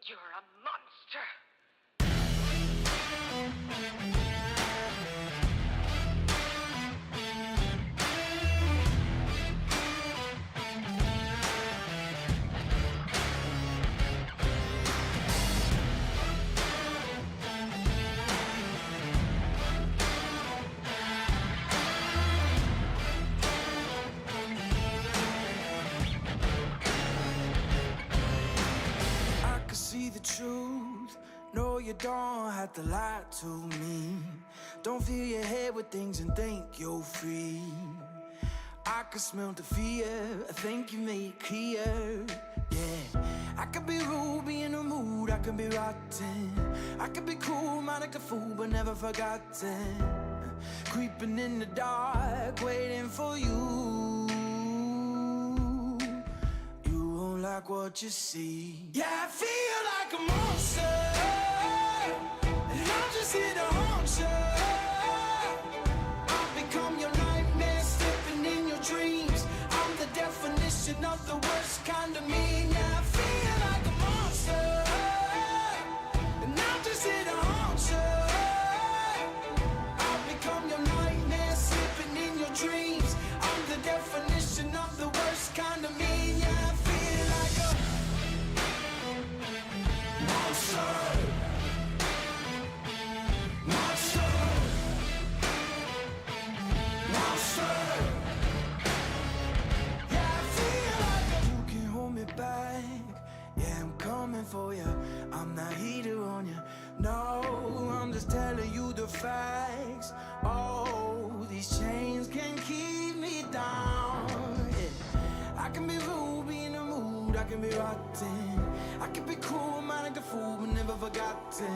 You're a monster. Truth, no, you don't have to lie to me. Don't fill your head with things and think you're free. I can smell the fear, I think you made it clear. Yeah, I could be rude, be in a mood, I could be rotten. I could be cool, mind like a fool, but never forgotten. Creeping in the dark, waiting for you. Like what you see. Yeah, I feel like a monster, and I'm just here to haunt you. I've become your nightmare, slipping in your dreams. I'm the definition of the worst kind of mean. Yeah, I feel like a monster, and I'm just here to haunt you. I've become your nightmare, slipping in your dreams. I'm the definition of the worst kind of mean. Yeah, I feel like a monster. Monster. Monster. Yeah, I feel like you can hold me back. Yeah, I'm coming for you. I'm not heater on you. No, I'm just telling you the facts. Oh, these chains can keep me down. Yeah. I can be rude, be in the mood, I can be rotten. I can be cool, mind like a fool, but never forgotten.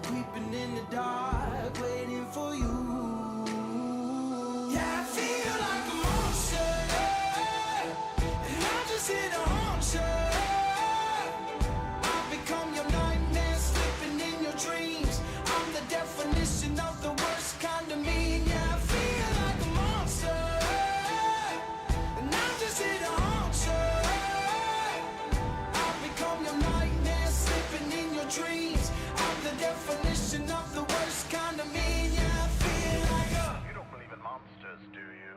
Creeping in the dark, waiting for you. Yeah, I feel like a monster, and I'm just here to haunt you. I've become your nightmare, slipping in your dreams. I'm the definition of the worst kind of mean. Yeah, I feel like a monster, and I'm just here to haunt you. I've become your nightmare, slipping in your dreams. I'm the definition of the worst kind of mean. Yeah, I feel like a... You don't believe in monsters, do you?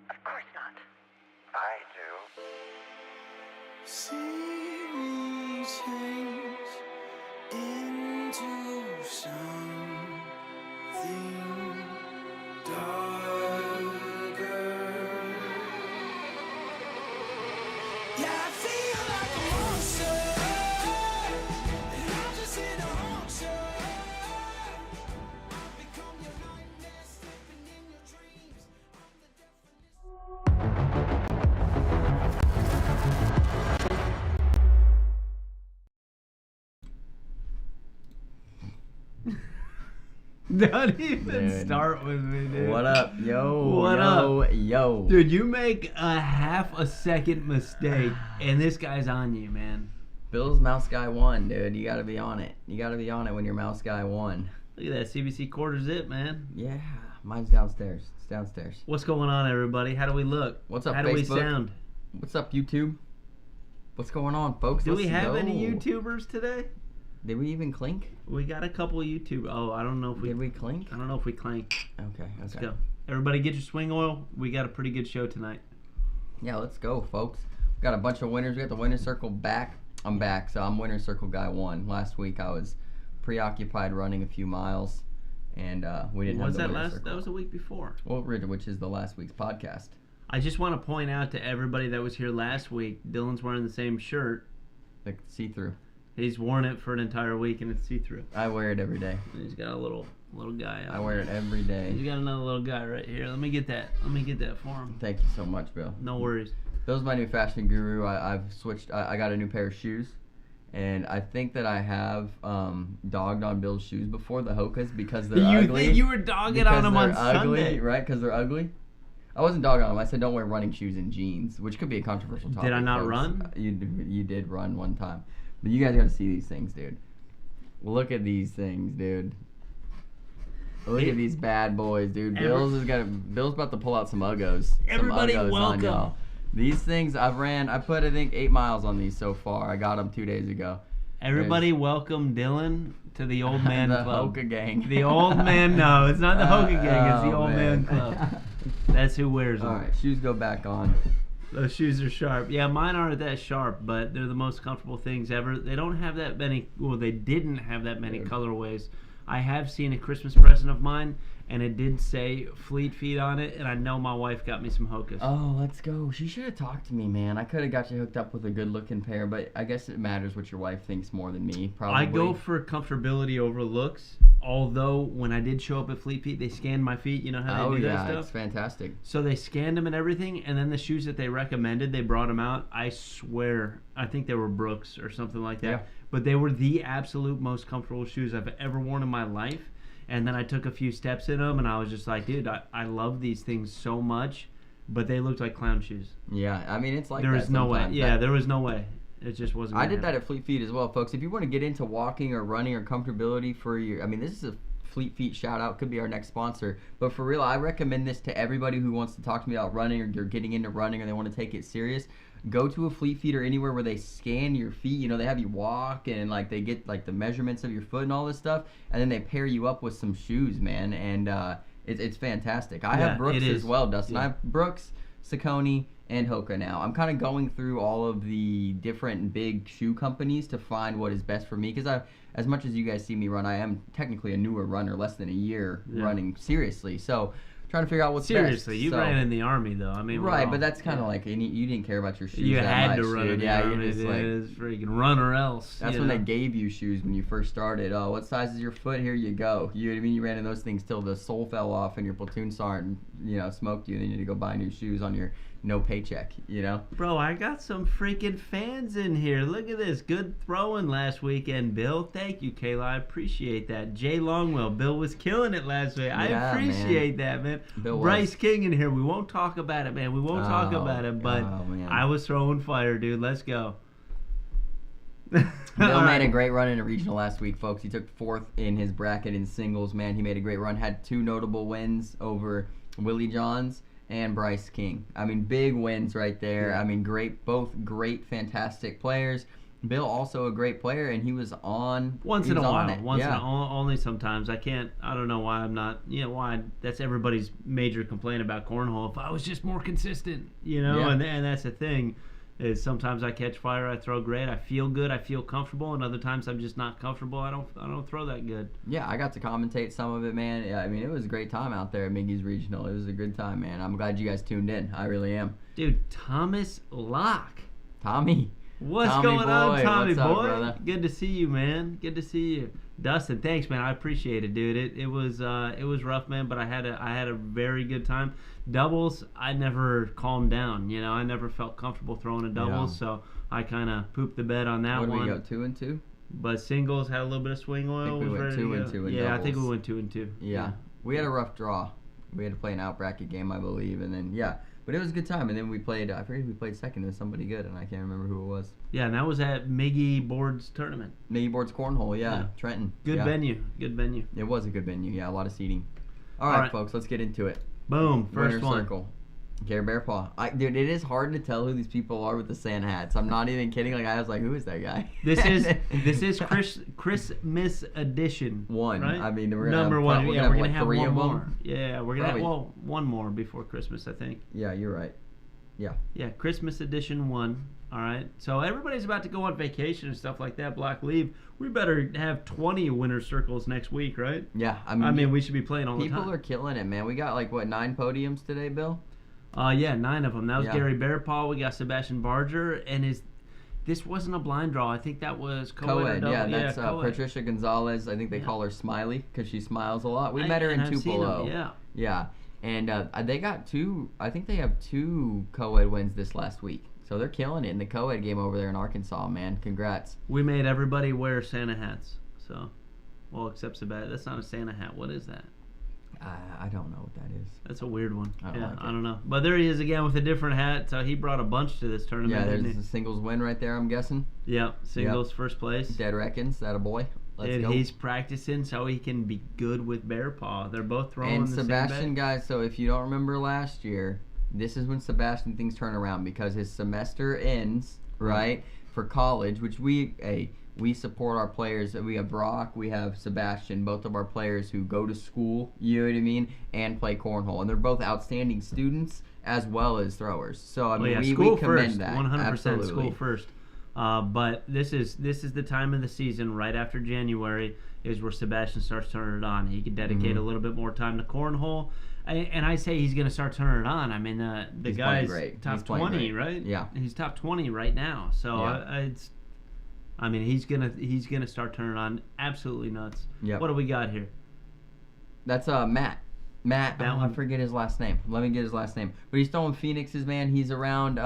Of course not. I do. See me change into something darker. Yeah, I feel like a monster, and I'm just here to haunt you. I've become your nightmare, slipping in your dreams. I'm the definition. Don't even Dude. start with me, dude. What up, yo? What yo, up? Yo. Dude, you make a half a second mistake, and this guy's on you, man. Bill's Mouse Guy won, dude. You gotta be on it. You gotta be on it when your Mouse Guy won. Look at that CBC quarters it, man. Yeah, mine's downstairs. It's downstairs. What's going on, everybody? How do we look? What's up, How do we Facebook? sound? What's up, YouTube? What's going on, folks? Do we Let's have go. any YouTubers today? Did we even clink? We got a couple YouTube. Oh, I don't know if we. Did we clink? I don't know if we clank. Okay, Let's okay. go. Everybody, get your swing oil. We got a pretty good show tonight. Yeah, let's go, folks. We got a bunch of winners. We got the winner's circle back. I'm back, so I'm winner's circle guy 1. Last week I was preoccupied running a few miles, and we didn't have Was the that winner's last? circle. That was a week before. Well, which is the last week's podcast. I just want to point out to everybody that was here last week, Dylan's wearing the same shirt. The see-through. He's worn it for an entire week and it's see-through. I wear it every day. And he's got a little guy. I wear it every He's day. got another little guy right here. Let me get that. Let me get that for him. Thank you so much, Bill. No worries. Bill's my new fashion guru. I've switched. I got a new pair of shoes, and I think that I have dogged on Bill's shoes before, the Hokas, because they're You ugly. think you were dogging on him on Because they're ugly, Sunday? right? Because they're ugly. I wasn't dogging on them. I said don't wear running shoes and jeans, which could be a controversial topic. Did I not folks. run? You did run one time, but you guys got to see these things, dude. Look at these things, dude. Look at these bad boys, dude. Bill's about to pull out some Uggos. Everybody, some Uggos on welcome. y'all. These things I put I think 8 miles on these so far. I got them 2 days ago. Everybody welcome Dylan to the Old Man the Club. Hoka Gang. The Old Man, no, it's not the Hoka Gang, it's the Old Man Club. That's who wears them. All right, shoes go back on. Those shoes are sharp. Yeah, mine aren't that sharp, but they're the most comfortable things ever. They don't have that many, well, they didn't have that many colorways. I have seen a Christmas present of mine, and it did say Fleet Feet on it, and I know my wife got me some Hokas. Oh, let's go. She should have talked to me, man. I could have got you hooked up with a good-looking pair, but I guess it matters what your wife thinks more than me, probably. I go for comfortability over looks, although when I did show up at Fleet Feet, they scanned my feet. You know how they do that stuff? It's fantastic. So they scanned them and everything, and then the shoes that they recommended, they brought them out. I swear, I think they were Brooks or something like that. Yeah. But they were the absolute most comfortable shoes I've ever worn in my life. And then I took a few steps in them, and I was just like, dude, I love these things so much, but they looked like clown shoes. Yeah, I mean, it's like there that was no way. sometimes. Yeah, there was no way. It just wasn't. I did that at Fleet Feet as well, folks. If you want to get into walking or running or comfortability for your, I mean, this is a Fleet Feet shout out, could be our next sponsor. But for real, I recommend this to everybody who wants to talk to me about running or they're getting into running or they want to take it serious. Go to a Fleet Feet or anywhere where they scan your feet. You know, they have you walk and like they get like the measurements of your foot and all this stuff, and then they pair you up with some shoes, man. And it's fantastic. I have Brooks as well, Dustin. Yeah. I have Brooks, Saucony, and Hoka now. I'm kind of going through all of the different big shoe companies to find what is best for me, because as much as you guys see me run, I am technically a newer runner, less than a year running seriously. So trying to figure out what's Seriously, best. you ran in the Army, though. I mean, right, but that's kind of like, you didn't care about your shoes you that had much, to run dude. in the Yeah, Army. you're just It is freaking run or else. That's when they gave you shoes when you first started. Oh, what size is your foot? Here you go. You know what I mean? You ran in those things till the sole fell off and your platoon sergeant, smoked you, and then you had to go buy new shoes on your no paycheck, Bro, I got some freaking fans in here. Look at this. Good throwing last weekend, Bill. Thank you, Kayla. I appreciate that. Jay Longwell. Bill was killing it last week. I appreciate that, man. Bill Bryce King in here. We won't talk about it, man. We won't talk about it, but I was throwing fire, dude. Let's go. Bill made a great run in a regional last week, folks. He took 4th in his bracket in singles, man. He made a great run. Had 2 notable wins over Willie Johns and Bryce King. I mean, big wins right there. Yeah. I mean, both great, fantastic players. Bill also a great player, and he was on once in a while. Only sometimes. I don't know why I'm not, why that's everybody's major complaint about cornhole. If I was just more consistent, and that's the thing. Is sometimes I catch fire, I throw great, I feel good, I feel comfortable, and other times I'm just not comfortable. I don't throw that good. Yeah, I got to commentate some of it, man. Yeah, I mean, it was a great time out there at Miggy's Regional. It was a good time, man. I'm glad you guys tuned in. I really am. Dude, Thomas Locke. Tommy. What's going on, Tommy What's up, boy? brother? Good to see you, man. Good to see you. Dustin, thanks, man. I appreciate it, dude. It was rough, man, but I had a very good time. Doubles, I never calmed down. I never felt comfortable throwing a doubles, so I kind of pooped the bed on that one. What did we go, 2 and 2? But singles had a little bit of swing oil. I think we went 2 and 2 in doubles. I think we went 2 and 2. Yeah, we had a rough draw. We had to play an out bracket game, I believe, and then but it was a good time. And then we played. I forget who we played second. It was somebody good, and I can't remember who it was. Yeah, and that was at Miggy Boards tournament. Miggy Boards Cornhole, Trenton. Good venue. It was a good venue. Yeah, a lot of seating. All right, folks, let's get into it. Boom, first Winner one. Circle. Gary Bearpaw. Dude, it is hard to tell who these people are with the Santa hats. I'm not even kidding. Like, I was like, who is that guy? This is Christmas edition. One. Right? I mean, we're number one. We're gonna have 3 one of more. them. Yeah, we're gonna have one more before Christmas, I think. Yeah, you're right. Yeah. Yeah, Christmas edition 1. All right. So everybody's about to go on vacation and stuff like that, block leave. We better have 20 winner circles next week, right? Yeah. I mean, we should be playing all the time. People are killing it, man. We got 9 podiums today, Bill? Yeah, 9 of them. That was Gary Bearpaw. We got Sebastian Barger, and this wasn't a blind draw. I think that was co-ed. Yeah, that's Patricia Gonzalez. I think they call her Smiley because she smiles a lot. We met her in Tupelo. Yeah. And they got 2. I think they have 2 co-ed wins this last week. So they're killing it in the co-ed game over there in Arkansas, man. Congrats. We made everybody wear Santa hats. So, except Sebastian. That's not a Santa hat. What is that? I don't know what that is. That's a weird one. I don't know. But there he is again with a different hat. So he brought a bunch to this tournament. Yeah, there's a singles win right there, I'm guessing. Yep, singles first place. Dead Reckons, that a boy. Let's go. He's practicing so he can be good with Bearpaw. They're both throwing and the Sebastian, same guys, so if you don't remember last year, this is when Sebastian things turn around because his semester ends, right, for college, which we support our players. We have Brock, we have Sebastian, both of our players who go to school, you know what I mean, and play cornhole. And they're both outstanding students as well as throwers. So, I mean, we commend that. 100% Absolutely. school first. But this is the time of the season, right after January, is where Sebastian starts turning it on. He can dedicate a little bit more time to cornhole. And I say he's going to start turning it on. I mean, the guy's top 20, right? Yeah. He's top 20 right now. So he's gonna start turning on. Absolutely nuts. Yep. What do we got here? That's Matt. I forget his last name. Let me get his last name. But he's throwing Phoenixes, man. He's around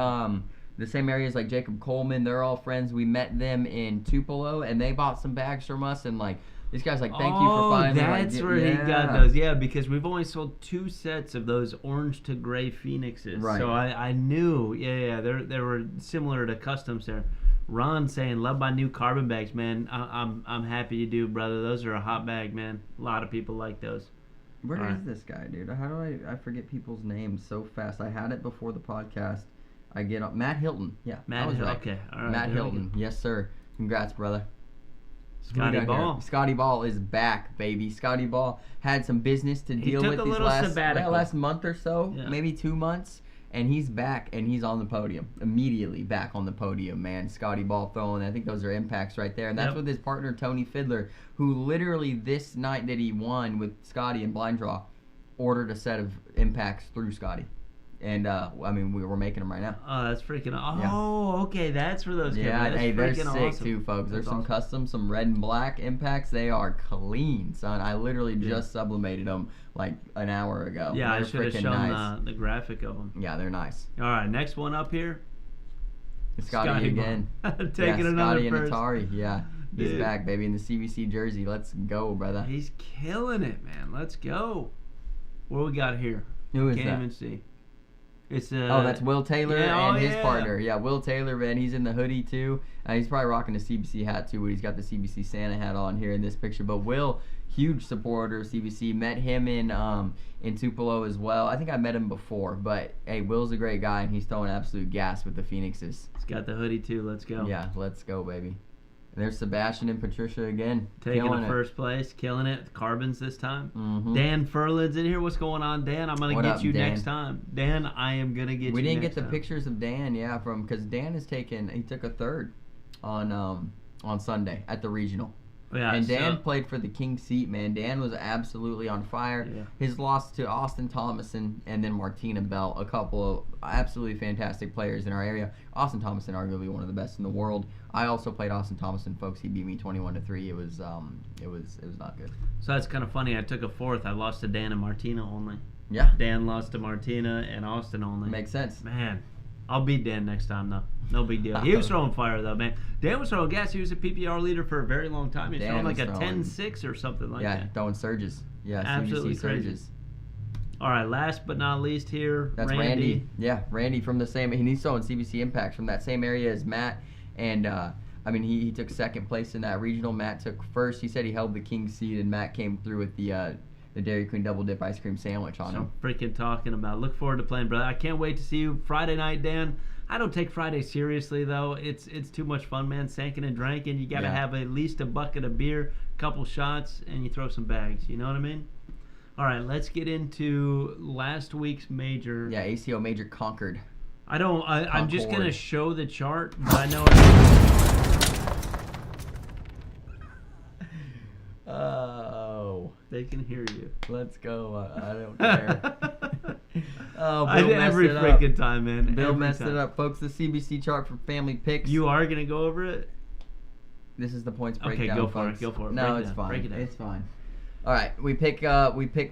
the same areas like Jacob Coleman. They're all friends. We met them in Tupelo, and they bought some bags from us. And like this guy's like, thank you for finally. That's where he got those. Yeah, because we've only sold 2 sets of those orange to gray Phoenixes. Right. So I knew. Yeah. They were similar to customs there. Ron saying, love my new carbon bags, man. I'm happy you do, brother. Those are a hot bag, man. A lot of people like those. Where is this guy, dude? How do I forget people's names so fast? I had it before the podcast. I get up. Matt Hilton. Yeah. Matt Hilton. Okay. All right. Matt Hilton. Yes, sir. Congrats, brother. Scotty Ball. Scotty Ball is back, baby. Scotty Ball had some business to deal with these last month or so, maybe 2 months. And he's back, and he's on the podium. Immediately back on the podium, man. Scotty Ball throwing. I think those are impacts right there. And that's with his partner, Tony Fiddler, who literally this night that he won with Scotty and Blind Draw, ordered a set of impacts through Scotty. And, we were making them right now. Oh, that's freaking awesome. Oh, okay. That's where those come from. Yeah, hey, they're sick, awesome. too, folks. There's some custom, some red and black impacts. They are clean, son. I literally just sublimated them like an hour ago. Yeah, they're I should have shown the graphic of them. Yeah, they're nice. All right, next one up here. Scotty again. Taking another Scotty and first. Atari, yeah. He's back, baby, in the CBC jersey. Let's go, brother. He's killing it, man. Let's go. What we got here? Who is Can't that? even see. It's that's Will Taylor and his partner. Yeah, Will Taylor, man. He's in the hoodie, too. He's probably rocking the CBC hat, too, but he's got the CBC Santa hat on here in this picture. But Will, huge supporter of CBC. Met him in Tupelo as well. I think I met him before. But, hey, Will's a great guy, and he's throwing absolute gas with the Phoenixes. He's got the hoodie, too. Let's go. Yeah, let's go, baby. And there's Sebastian and Patricia again. Taking the first place, killing it. Carbons this time. Mm-hmm. Dan Furland's in here. What's going on, Dan? I'm going to get you Dan? next time. Dan, I am going to get you next time. We didn't get the pictures of Dan, because Dan he took a third on Sunday at the regional. Yeah, and Dan played for the King seat, man. Dan was absolutely on fire. Yeah. His loss to Austin Thomason and then Martina Bell, a couple of absolutely fantastic players in our area. Austin Thomason, arguably one of the best in the world. I also played Austin Thomason, folks. He beat me 21-3. It was not good. So that's kind of funny. I took a fourth. I lost to Dan and Martina only. Yeah. Dan lost to Martina and Austin only. Makes sense. Man, I'll beat Dan next time though. No big deal. He was throwing fire though, man. Dan was throwing gas. He was a PPR leader for a very long time. He was throwing like a 10-6 or something like that. Yeah, throwing surges. Yeah, absolutely CBC crazy. surges. All right, last but not least here, that's Randy. Yeah, Randy from the same. And he's throwing CBC impacts from that same area as Matt. And he took second place in that regional. Matt took first. He said he held the king seed, and Matt came through with the Dairy Queen double dip ice cream sandwich on him. Freaking talking about. Look forward to playing, brother. I can't wait to see you Friday night, Dan. I don't take Friday seriously though. It's too much fun, man. Sanking and drinking. You got to have at least a bucket of beer, a couple shots, and you throw some bags. You know what I mean? All right, let's get into last week's major. Yeah, ACO major Concord. I'm just gonna show the chart, but I know. Oh, they can hear you. Let's go. I don't care. Oh, Bill every freaking time, man. Bill messed it up, folks. The CBC chart for Family Pix. You are gonna go over it. This is the points breakdown. Okay, Go for it. No, it's fine. Break it down. It's fine. All right, we pick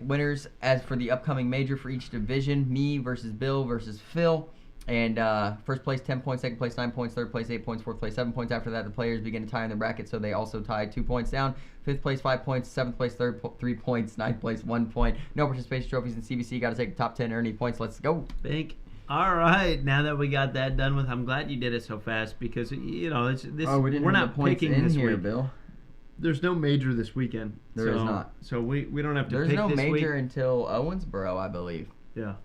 winners as for the upcoming major for each division. Me versus Bill versus Phil. And first place 10 points, second place 9 points, third place 8 points, fourth place 7 points. After that, the players begin to tie in the bracket, so they also tie 2 points down. Fifth place 5 points, seventh place 3 points, ninth place 1 point. No participation trophies in CBC. Got to take the top 10 earning points. Let's go. Bink. All right, now that we got that done with, I'm glad you did it so fast because we're not picking in this here, week. Bill. There's no major this weekend. There is not. So we don't have to There's pick no this major week. until Owensboro, I believe. Yeah.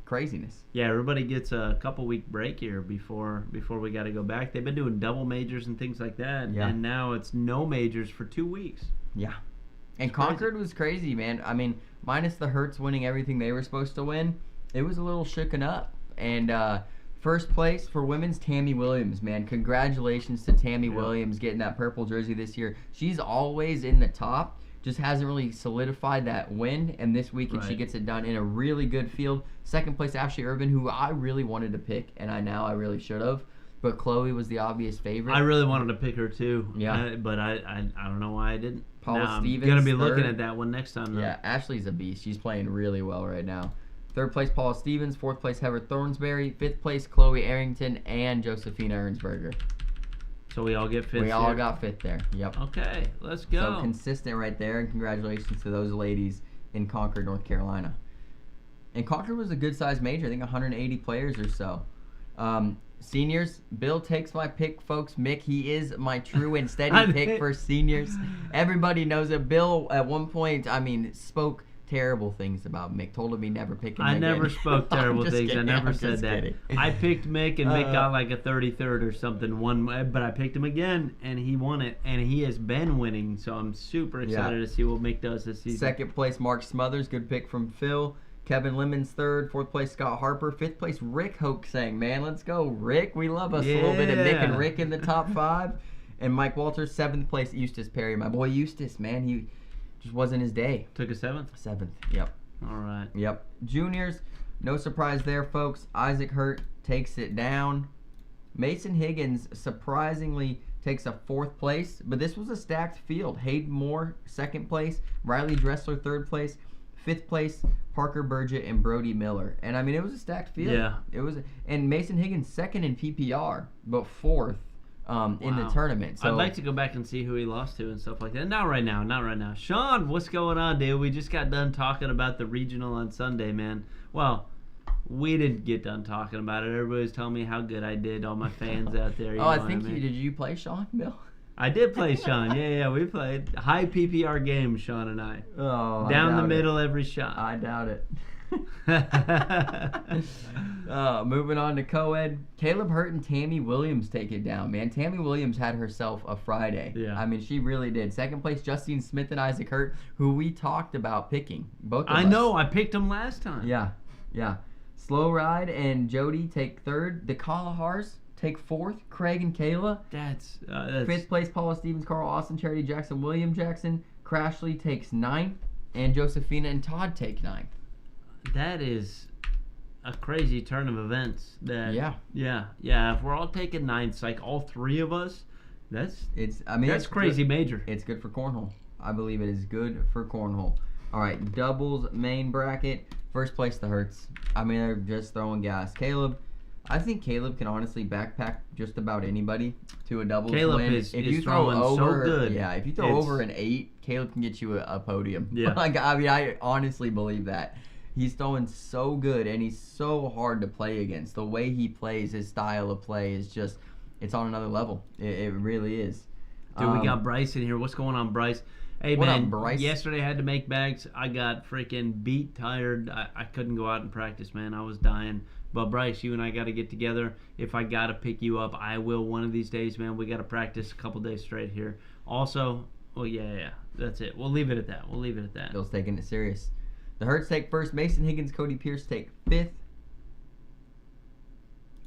craziness. Yeah, everybody gets a couple week break here before we got to go back. They've been doing double majors and things like that, and now it's no majors for 2 weeks. Yeah. And Concord was crazy, man. I mean, minus the Hertz winning everything they were supposed to win, it was a little shooken up. And first place for women's, Tammy Williams, man. Congratulations to Tammy Williams getting that purple jersey this year. She's always in the top, just hasn't really solidified that win. And this weekend she gets it done in a really good field. Second place, Ashley Irvin, who I really wanted to pick, and I really should have. But Chloe was the obvious favorite. I really wanted to pick her too. Yeah. But I don't know why I didn't. Paula Stevens. I'm going to be looking at that one next time, though. Yeah, Ashley's a beast. She's playing really well right now. Third place, Paula Stevens. Fourth place, Heather Thornsberry. Fifth place, Chloe Arrington and Josephina Ernsberger. So we all get fifth. We all got fifth there. Yep. Okay, let's go. So consistent right there, and congratulations to those ladies in Concord, North Carolina. And Concord was a good-sized major. I think 180 players or so. Seniors, Bill takes my pick, folks. Mick, he is my true and steady pick for seniors. Everybody knows it. Bill, at one point, spoke terrible things about Mick. Told him he never picked him I again. never spoke terrible things. Kidding. I never I'm said that. Kidding. I picked Mick, and Mick got like a 33rd or something. But I picked him again, and he won it. And he has been winning, so I'm super excited to see what Mick does this season. Second place, Mark Smothers. Good pick from Phil. Kevin Lemons third. Fourth place, Scott Harper. Fifth place, Rick Hoaxang. Man, let's go, Rick. We love us a little bit of Mick and Rick in the top 5. And Mike Walters, seventh place, Eustace Perry. My boy Eustace, man, he just wasn't his day. Took a 7th? 7th, yep. All right. Yep. Juniors, no surprise there, folks. Isaac Hurt takes it down. Mason Higgins surprisingly takes a 4th place, but this was a stacked field. Hayden Moore, 2nd place. Riley Dressler, 3rd place. 5th place, Parker Burgett and Brody Miller. And it was a stacked field. Yeah. It was, and Mason Higgins 2nd in PPR, but 4th in the tournament. So I'd like to go back and see who he lost to and stuff like that. Not right now. Sean, what's going on, dude? We just got done talking about the regional on Sunday, man. Well, we didn't get done talking about it. Everybody was telling me how good I did. All my fans out there. I think did you play Sean, Bill? I did play Sean. Yeah, we played high PPR games, Sean and I. Oh, down the middle every shot. I doubt it. Moving on to co-ed, Caleb Hurt and Tammy Williams take it down, man. Tammy Williams had herself a Friday. Yeah. She really did. 2nd place, Justine Smith and Isaac Hurt, who we talked about picking. Both of us. I know. I picked them last time. Yeah. Slow Ride and Jody take 3rd. The Kalahars take 4th. Craig and Kayla. That's 5th place, Paula Stevens, Carl Austin, Charity Jackson, William Jackson. Crashley takes 9th. And Josephina and Todd take 9th. That is a crazy turn of events. Yeah. If we're all taking 9ths, like all 3 of us, that's crazy good. major. It's good for cornhole. I believe it is good for cornhole. All right, doubles main bracket. First place, the Hertz. They're just throwing gas. I think Caleb can honestly backpack just about anybody to a doubles win. If you throw over, so good. Yeah, if you throw over an 8, Caleb can get you a podium. Yeah. I honestly believe that. He's throwing so good, and he's so hard to play against. The way he plays, his style of play is just, it's on another level. It really is. Dude, we got Bryce in here. What's going on, Bryce? Hey, what man, up, Bryce? Yesterday I had to make bags. I got freaking beat, tired. I couldn't go out and practice, man. I was dying. But, Bryce, you and I got to get together. If I got to pick you up, I will one of these days, man. We got to practice a couple days straight here. Also, yeah. That's it. We'll leave it at that. Bill's taking it serious. The Hertz take 1st. Mason Higgins, Cody Pierce take 5th.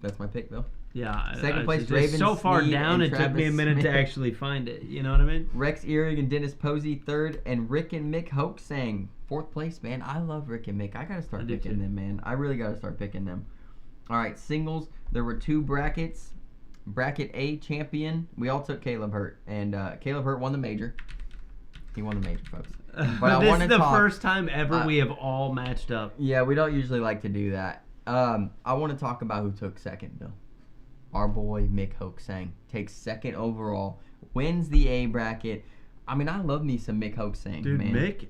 That's my pick, Bill. Yeah. 2nd place, it's Raven so far Sneed down, and it took me a Travis minute to Smith. actually find it. You know what I mean? Rex Earing and Dennis Posey 3rd, and Rick and Mick Hoaxang 4th place, man. I love Rick and Mick. I got to start picking them, man. I really got to start picking them. All right, singles. There were 2 brackets. Bracket A champion. We all took Caleb Hurt, and Caleb Hurt won the major. He won the major, folks. But this is the first time ever we have all matched up. Yeah, we don't usually like to do that. I want to talk about who took 2nd, Bill. Our boy Mick Hoaxang takes 2nd overall, wins the A bracket. I love me some Mick Hoaxang, dude, man. Mick,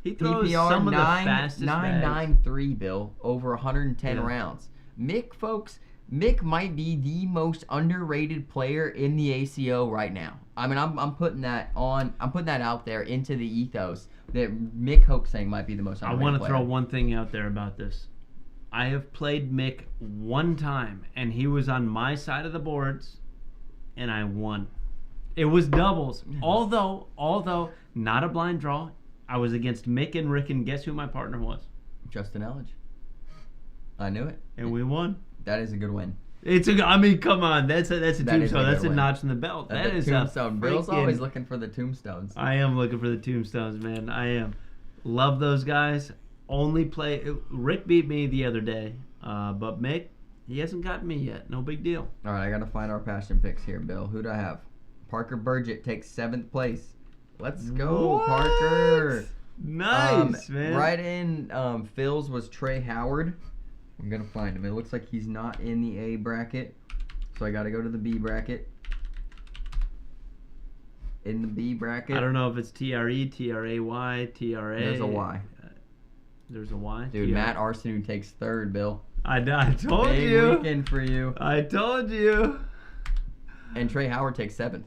he throws PPR some of the fastest 993, Bill, over 110 rounds. Mick might be the most underrated player in the ACO right now. I'm putting that out there into the ethos that Mick Hoaxang might be the most underrated player. I want to throw one thing out there about this. I have played Mick one time, and he was on my side of the boards, and I won. It was doubles. Although not a blind draw. I was against Mick and Rick, and guess who my partner was? Justin Elledge. I knew it. And we won. That is a good win. I mean, come on. That's a tombstone. That's a win. notch in the belt. That is tombstone. Bill's freaking... always looking for the tombstones. I am looking for the tombstones, man. I am. Love those guys. Only play... Rick beat me the other day. But Mick, he hasn't gotten me yet. No big deal. All right, I got to find our passion picks here, Bill. Who do I have? Parker Burgett takes 7th place. Let's go, What? Parker. Nice, man. Right in Phil's was Trey Howard. I'm going to find him. It looks like he's not in the A bracket, so I got to go to the B bracket. In the B bracket. I don't know if it's TRE, TRAY, TRA. There's a Y. There's a Y? Dude, TRA. Matt Arseneau takes 3rd, Bill. I told Big you. weekend for you. I told you. And Trey Howard takes 7th.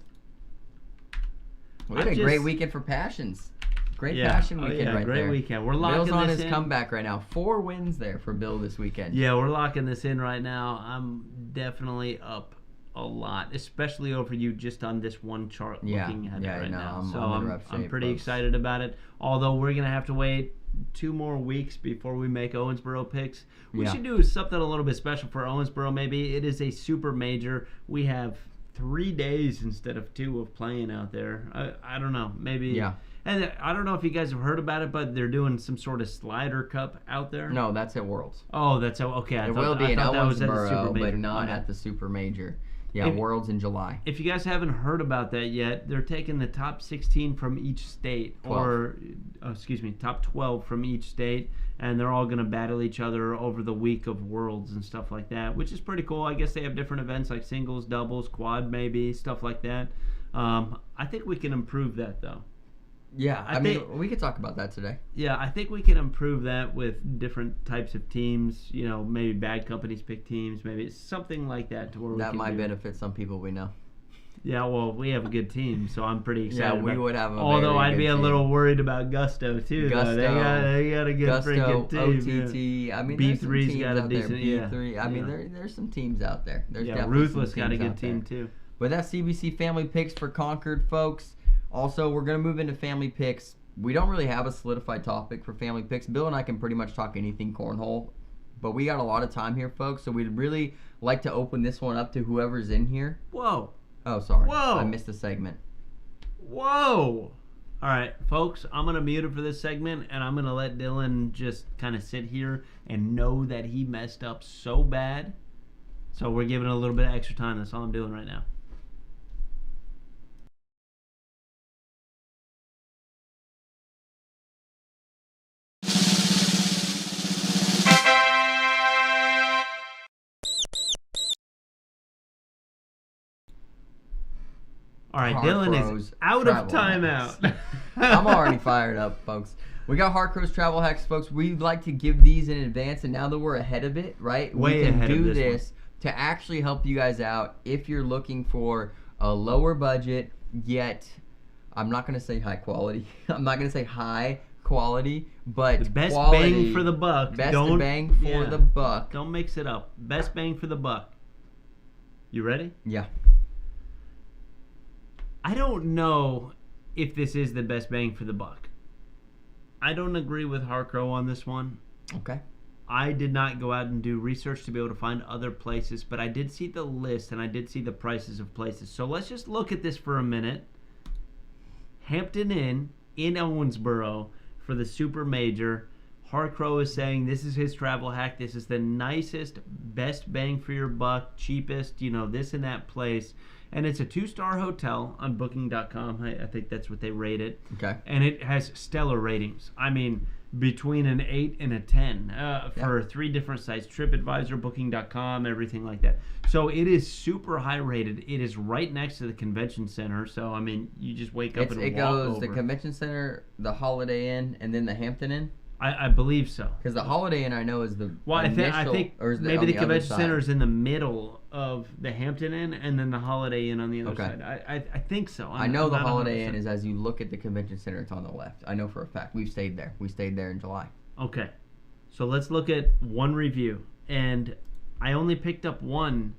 We had a great weekend for passions. Great passion weekend right great there. Weekend. We're locking Bill's on this his in. comeback right now. 4 wins there for Bill this weekend. Yeah, we're locking this in right now. I'm definitely up a lot, especially over you just on this one chart looking at it right now. I'm pretty excited about it. Although we're going to have to wait 2 more weeks before we make Owensboro picks. We should do something a little bit special for Owensboro maybe. It is a super major. We have 3 days instead of 2 of playing out there. I don't know. Maybe. Yeah. And I don't know if you guys have heard about it, but they're doing some sort of slider cup out there. No, that's at Worlds. Oh, that's okay. It will be in Owensboro, but major. not at the Super Major. Yeah, Worlds in July. If you guys haven't heard about that yet, they're taking the top 16 from each state, 12. Top 12 from each state, and they're all going to battle each other over the week of Worlds and stuff like that, which is pretty cool. I guess they have different events like singles, doubles, quad maybe, stuff like that. I think we can improve that, though. Yeah, I mean, we could talk about that today. Yeah, I think we can improve that with different types of teams. You know, maybe bad companies pick teams. Maybe it's something like that to where that might benefit some people we know. Yeah, well, we have a good team, so I'm pretty excited. Yeah, we would have a Although very I'd be good a team. little worried about Gusto too. Gusto, they got a good freaking team. OTT. I mean, B3's there's some got a teams decent. out there. B3. I mean, there's some teams out there. There's definitely Ruthless some got a teams good out there. team too. But that's CBC Family Picks for Concord, folks. Also, we're going to move into Family Picks. We don't really have a solidified topic for Family Picks. Bill and I can pretty much talk anything cornhole, but we got a lot of time here, folks, so we'd really like to open this one up to whoever's in here. Whoa. Oh, sorry. Whoa. I missed a segment. Whoa. All right, folks, I'm going to mute it for this segment, and I'm going to let Dylan just kind of sit here and know that he messed up so bad. So we're giving it a little bit of extra time. That's all I'm doing right now. All right, Dylan is out of timeout. I'm already fired up, folks. We got Harcrow's Travel Hacks, folks. We'd like to give these in advance, and now that we're ahead of it, right? Way we can ahead of do this to actually help you guys out if you're looking for a lower budget, yet I'm not going to say high quality. I'm not going to say high quality, but the best quality, bang for the buck. Best bang for the buck. Don't mix it up. Best bang for the buck. You ready? Yeah. I don't know if this is the best bang for the buck. I don't agree with Harcrow on this one. Okay. I did not go out and do research to be able to find other places, but I did see the list and I did see the prices of places. So let's just look at this for a minute. Hampton Inn in Owensboro for the Super Major. Harcrow is saying this is his travel hack. This is the nicest, best bang for your buck, cheapest, this and that place. And it's a 2-star hotel on Booking.com. I think that's what they rate it. Okay. And it has stellar ratings. I mean, between an 8 and a 10 for 3 different sites. TripAdvisor, Booking.com, everything like that. So it is super high rated. It is right next to the convention center. So, I mean, you just wake up and walk over. It goes the convention center, the Holiday Inn, and then the Hampton Inn? I believe so. Because the Holiday Inn I know is the I think or maybe the convention center is in the middle of the Hampton Inn and then the Holiday Inn on the other side. I think so. I know the Holiday Inn is as you look at the convention center, it's on the left. I know for a fact. We've stayed there. We stayed there in July. Okay. So let's look at one review. And I only picked up one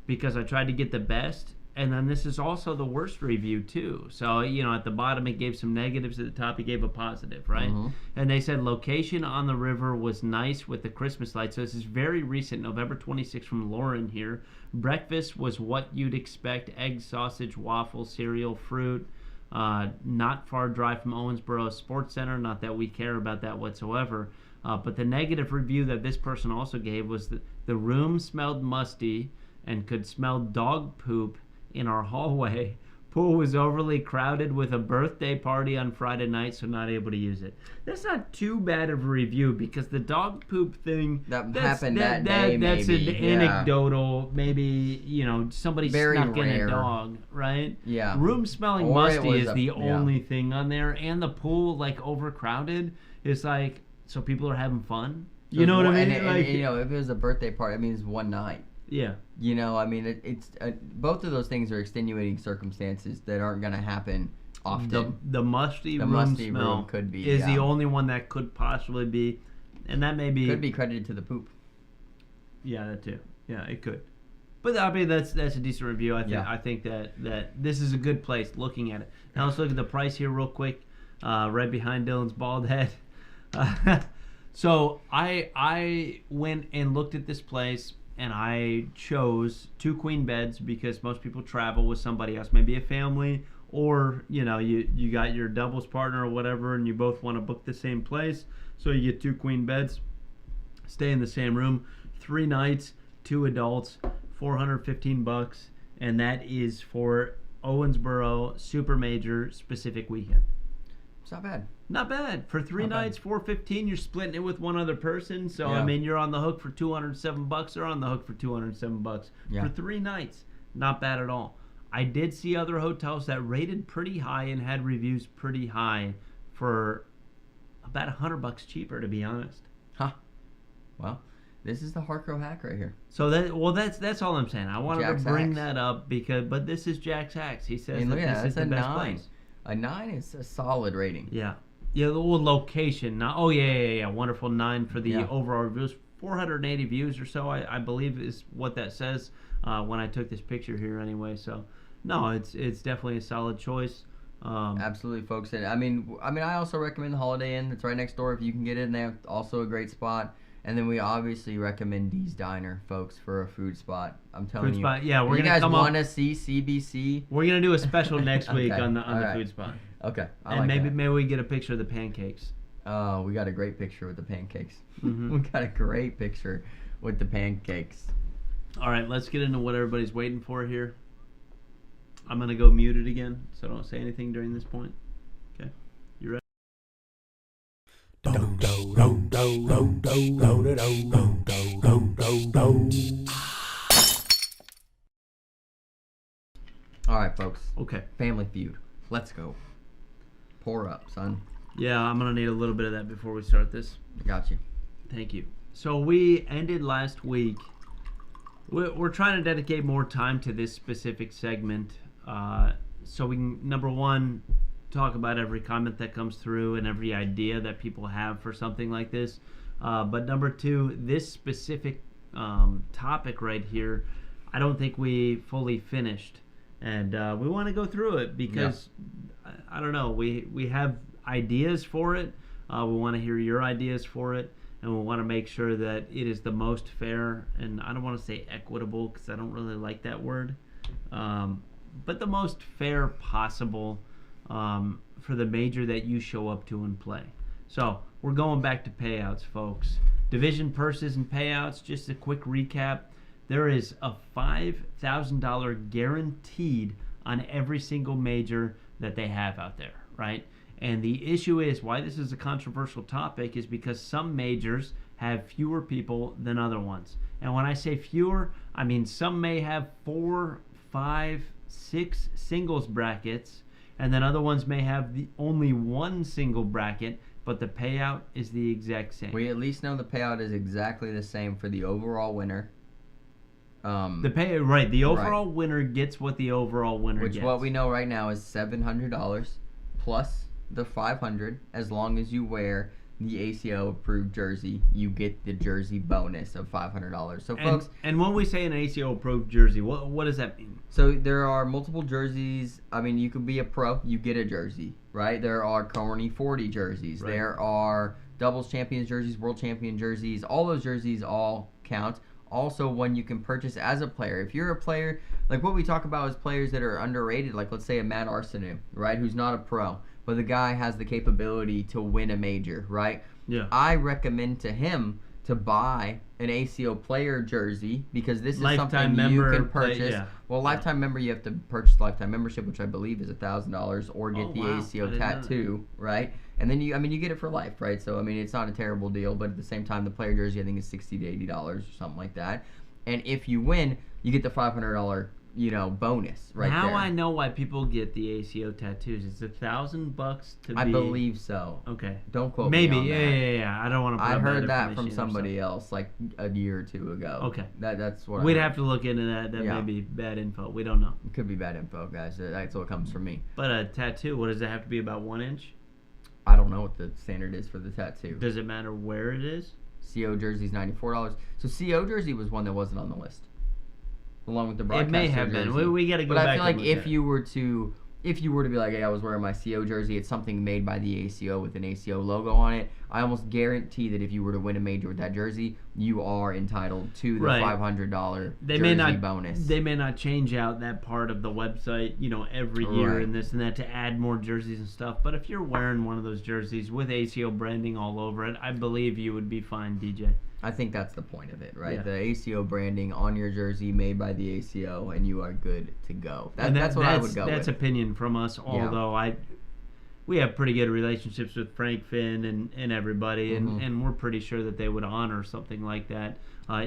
because I tried to get the best. And then this is also the worst review too. So, at the bottom it gave some negatives, at the top it gave a positive, right? Mm-hmm. And they said location on the river was nice with the Christmas lights. So this is very recent, November 26th from Lauren here. Breakfast was what you'd expect: egg, sausage, waffles, cereal, fruit. Not far drive from Owensboro Sports Center. Not that we care about that whatsoever. But the negative review that this person also gave was that the room smelled musty and could smell dog poop in our hallway. Pool was overly crowded with a birthday party on Friday night, so not able to use it. That's not too bad of a review, because the dog poop thing happened that day. That's maybe. an anecdotal, maybe somebody Very snuck in rare. a dog, right? Yeah. Room smelling Or it musty was is the only thing on there, and the pool overcrowded is so people are having fun. You know what I mean? And, if it was a birthday party, I mean, it's one night. Yeah. I mean, it's both of those things are extenuating circumstances that aren't going to happen often. The musty room smell could be is the only one that could possibly be, and that may be could be credited to the poop. Yeah, that too. Yeah, it could. But I mean, that's a decent review. I think that this is a good place looking at it. Now let's look at the price here real quick. Right behind Dylan's bald head. So I went and looked at this place, and I chose 2 queen beds because most people travel with somebody else, maybe a family, or you got your doubles partner or whatever, and you both want to book the same place. So you get 2 queen beds, stay in the same room, 3 nights, 2 adults, $415, and that is for Owensboro Super Major specific weekend. It's not bad. Not bad. For 3 nights, $415, you're splitting it with one other person. So, Yeah. I mean, you're on the hook for $207. They're on the hook for $207. Yeah. For 3 nights. Not bad at all. I did see other hotels that rated pretty high and had reviews pretty high for about $100 cheaper, to be honest. Huh. Well, this is the Harco hack right here. So that's all I'm saying. I wanted Jack's to bring Hacks. that up but this is Jack's Hacks. He says Look at that that. this is That's the a best 9. place. A 9 is a solid rating. Yeah. Yeah, the location. Oh, yeah. Wonderful 9 for the overall reviews. 480 views or so, I believe, is what that says when I took this picture here anyway. So, no, it's definitely a solid choice. Absolutely, folks. And I mean, I also recommend the Holiday Inn. It's right next door if you can get in there. Also a great spot. And then we obviously recommend Dee's Diner, folks, for a food spot. I'm telling Food you. spot, yeah. We're you gonna guys come want up. to see CBC? We're gonna do a special next week Okay, on the alright. food spot. Okay. And maybe we get a picture of the pancakes. Oh, we got a great picture with the pancakes. Mhm. We got a great picture with the pancakes. All right, let's get into what everybody's waiting for here. I'm gonna go muted again, so don't say anything during this point. Okay, you ready? All right, folks. Okay. Family Feud. Let's go. Pour up, son. Yeah, I'm gonna need a little bit of that before we start this. Got you. Thank you. So we ended last week. We're trying to dedicate more time to this specific segment, so we can, number one, talk about every comment that comes through and every idea that people have for something like this. But number two, this specific topic right here, I don't think we fully finished, and we want to go through it because I don't know. We have ideas for it. We want to hear your ideas for it. And we want to make sure that it is the most fair, and I don't want to say equitable because I don't really like that word, but the most fair possible for the major that you show up to and play. So we're going back to payouts, folks. Division purses and payouts, just a quick recap. There is a $5,000 guaranteed on every single major that they have out there, right? And the issue is why this is a controversial topic is because some majors have fewer people than other ones. And when I say fewer, I mean some may have 4, 5, 6 singles brackets, and then other ones may have only one single bracket, but the payout is the exact same. We at least know the payout is exactly the same for the overall winner. The overall winner gets what the overall winner gets. Which what we know right now is $700 plus the $500 as long as you wear the ACO approved jersey, you get the jersey bonus of $500. So folks, and when we say an ACO approved jersey, what does that mean? So there are multiple jerseys. I mean, you could be a pro, you get a jersey, right? There are Corny 40 jerseys. Right. There are doubles champions jerseys, world champion jerseys. All those jerseys all count. Also, one you can purchase as a player. If you're a player, like what we talk about is players that are underrated, like let's say a Matt Arsenault, right, who's not a pro, but the guy has the capability to win a major, right? Yeah. I recommend to him to buy an ACO player jersey because this is lifetime something you can purchase. Well, lifetime member, you have to purchase lifetime membership, which I believe is $1,000, or get the ACO tattoo, right? And then you get it for life, right? So I mean, it's not a terrible deal, but at the same time, the player jersey I think is $60 to $80 or something like that. And if you win, you get the $500 bonus right there. Now I know why people get the ACO tattoos. It's $1,000 to be. I believe so. Okay. Don't quote me on that. Yeah. I don't want to. I heard that from somebody else like a year or two ago. Okay. That's what. We'd have to look into that. That may be bad info. We don't know. It could be bad info, guys. That's what comes from me. But a tattoo, what does it have to be, about 1 inch? I don't know what the standard is for the tattoo. Does it matter where it is? CO jersey's $94. So CO jersey was one that wasn't on the list, along with the broadcaster. It may have jersey. been. We got to go back. But I feel like if you were to be like, hey, I was wearing my CO jersey, it's something made by the ACO with an ACO logo on it. I almost guarantee that if you were to win a major with that jersey, you are entitled to the $500 jersey bonus. They may not change out that part of the website, every year and this and that to add more jerseys and stuff. But if you're wearing one of those jerseys with ACO branding all over it, I believe you would be fine, DJ. I think that's the point of it, right? Yeah. The ACO branding on your jersey made by the ACO, and you are good to go. That's what I would go with. That's opinion from us, although we have pretty good relationships with Frank Finn and everybody, and we're pretty sure that they would honor something like that,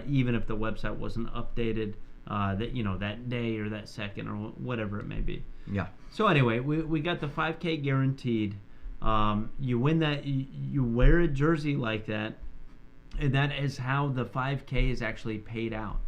even if the website wasn't updated that day or that second or whatever it may be. Yeah. So anyway, we got the 5K guaranteed. You win that, you wear a jersey like that, and that is how the 5K is actually paid out.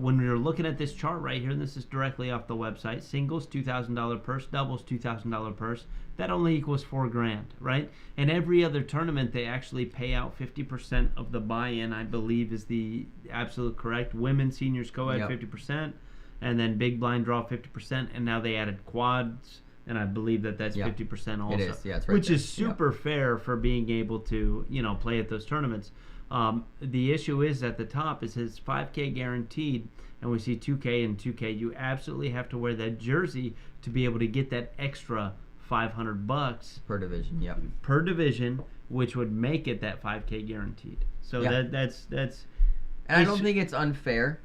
When we're looking at this chart right here, and this is directly off the website, singles $2,000 purse, doubles $2,000 purse. That only equals $4,000, right? And every other tournament, they actually pay out 50% of the buy-in. I believe is the absolute correct. Women, seniors, co-ed 50%, and then big blind draw 50%, and now they added quads. And I believe that's 50% also. It is, it's right which there. Is super fair for being able to, play at those tournaments. The issue is at the top, it says 5K guaranteed, and we see 2K and 2K. You absolutely have to wear that jersey to be able to get that extra $500 per division. Yep. Per division, which would make it that 5K guaranteed. So that's. And I don't think it's unfair.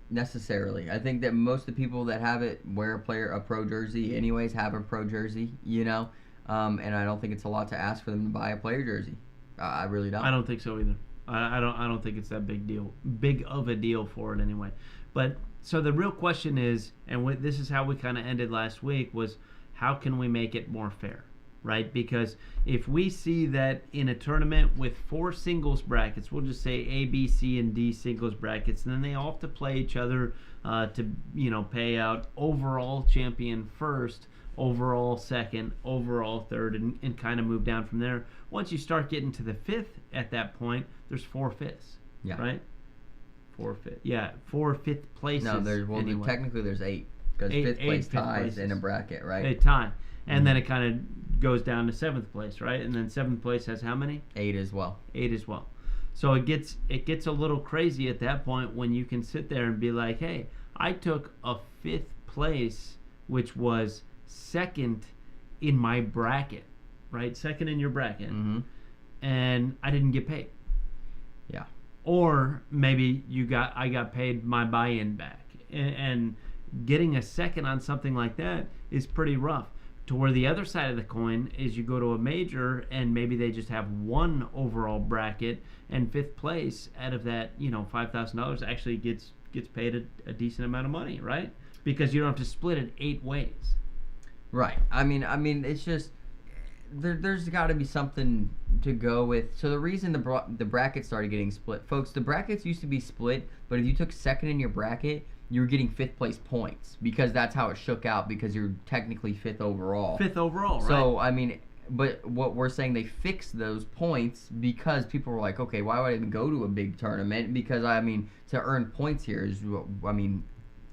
Necessarily. I think that most of the people that have it wear a pro jersey anyways, have a pro jersey, and I don't think it's a lot to ask for them to buy a player jersey. I really don't. I don't think so either. I don't think it's that big of a deal for it anyway. But so the real question is, and this is how we kind of ended last week, was how can we make it more fair? Right? Because if we see that in a tournament with 4 singles brackets, we'll just say A, B, C, and D singles brackets, and then they all have to play each other to pay out overall champion first, overall second, overall third, and kind of move down from there. Once you start getting to the 5th at that point, there's 4 fifths. Yeah. Right? 4 fifths. Yeah, 4 fifth places. No, technically there's 8 because 5th place ties in a bracket, right? They tie. And then it kind of goes down to 7th place, right? And then 7th place has how many? 8 as well. 8 as well. So it gets a little crazy at that point when you can sit there and be like, hey, I took a 5th place, which was second in my bracket, right? Second in your bracket. Mm-hmm. And I didn't get paid. Yeah. Or maybe I got paid my buy-in back. And getting a second on something like that is pretty rough. To where the other side of the coin is you go to a major and maybe they just have 1 overall bracket, and 5th place out of that, $5,000 actually gets paid a decent amount of money, right? Because you don't have to split it 8 ways. Right. I mean, it's just there's got to be something to go with. So the reason the brackets started getting split, folks, the brackets used to be split, but if you took second in your bracket, you were getting 5th place points because that's how it shook out because you're technically 5th overall. 5th overall, right? So, I mean, But what we're saying, they fixed those points because people were like, okay, why would I even go to a big tournament? Because, I mean, to earn points here is,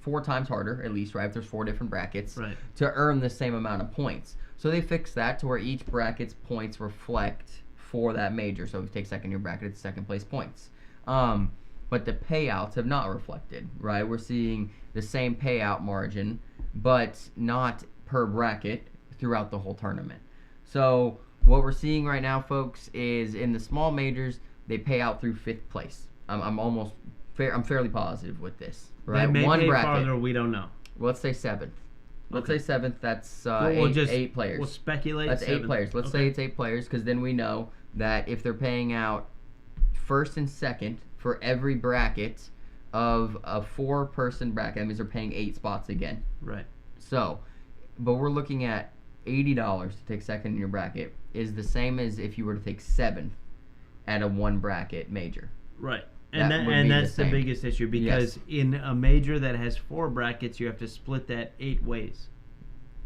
4 times harder, at least, right? If there's 4 different brackets, right, to earn the same amount of points. So they fixed that to where each bracket's points reflect for that major. So if you take second in your bracket, it's second place points. But the payouts have not reflected, right? We're seeing the same payout margin, but not per bracket throughout the whole tournament. So what we're seeing right now, folks, is in the small majors, they pay out through 5th place. I'm fairly positive with this, right? They may One pay bracket. farther, we don't know. Let's say 7th. Let's say 7th. That's eight players. We'll speculate. That's 7th. 8 players. Let's say it's 8 players, because then we know that if they're paying out first and second for every bracket of a 4-person bracket, that means they're paying 8 spots again. Right. So, but we're looking at $80 to take second in your bracket is the same as if you were to take 7th at a 1 bracket major. Right. That And would be that's the the same. biggest issue, because in a major that has 4 brackets, you have to split that 8 ways.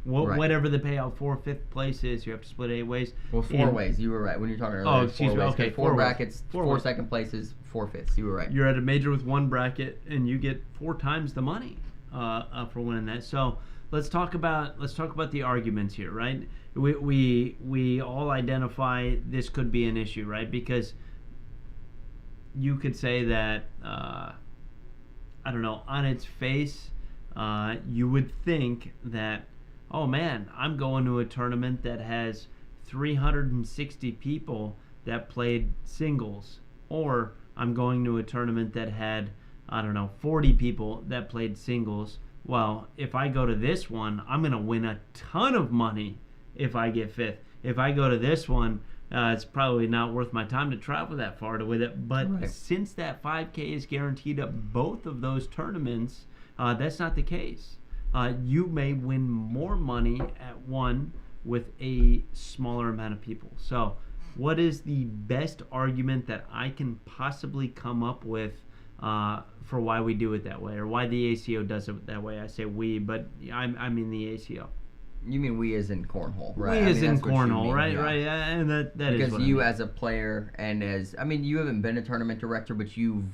Right. Whatever the payout for 5th place is, you have to split 8 ways. Well, 4 ways. You were right when you were talking earlier. Oh, it's 4 excuse me. ways, Okay, 'cause 4 4 ways. brackets, 4 4 ways. second places, 4 fifths. You were right. You're at a major with 1 bracket, and you get 4 times the money for winning that. So let's talk about the arguments here, right? We all identify this could be an issue, right? Because you could say that I don't know, on its face, you would think that, oh man, I'm going to a tournament that has 360 people that played singles, or I'm going to a tournament that had, I don't know, 40 people that played singles. Well, if I go to this one, I'm going to win a ton of money if I get 5th. If I go to this one, it's probably not worth my time to travel that far to win it. But Right. since that 5K is guaranteed at both of those tournaments, that's not the case. You may win more money at one with a smaller amount of people. So what is the best argument that I can possibly come up with for why we do it that way, or why the ACO does it that way? I say we, but I mean the ACO. You mean we as in cornhole, right? We as in that's what you cornhole, mean, right? yeah. Right, and that is Because what I you mean. as a player and you haven't been a tournament director, but you've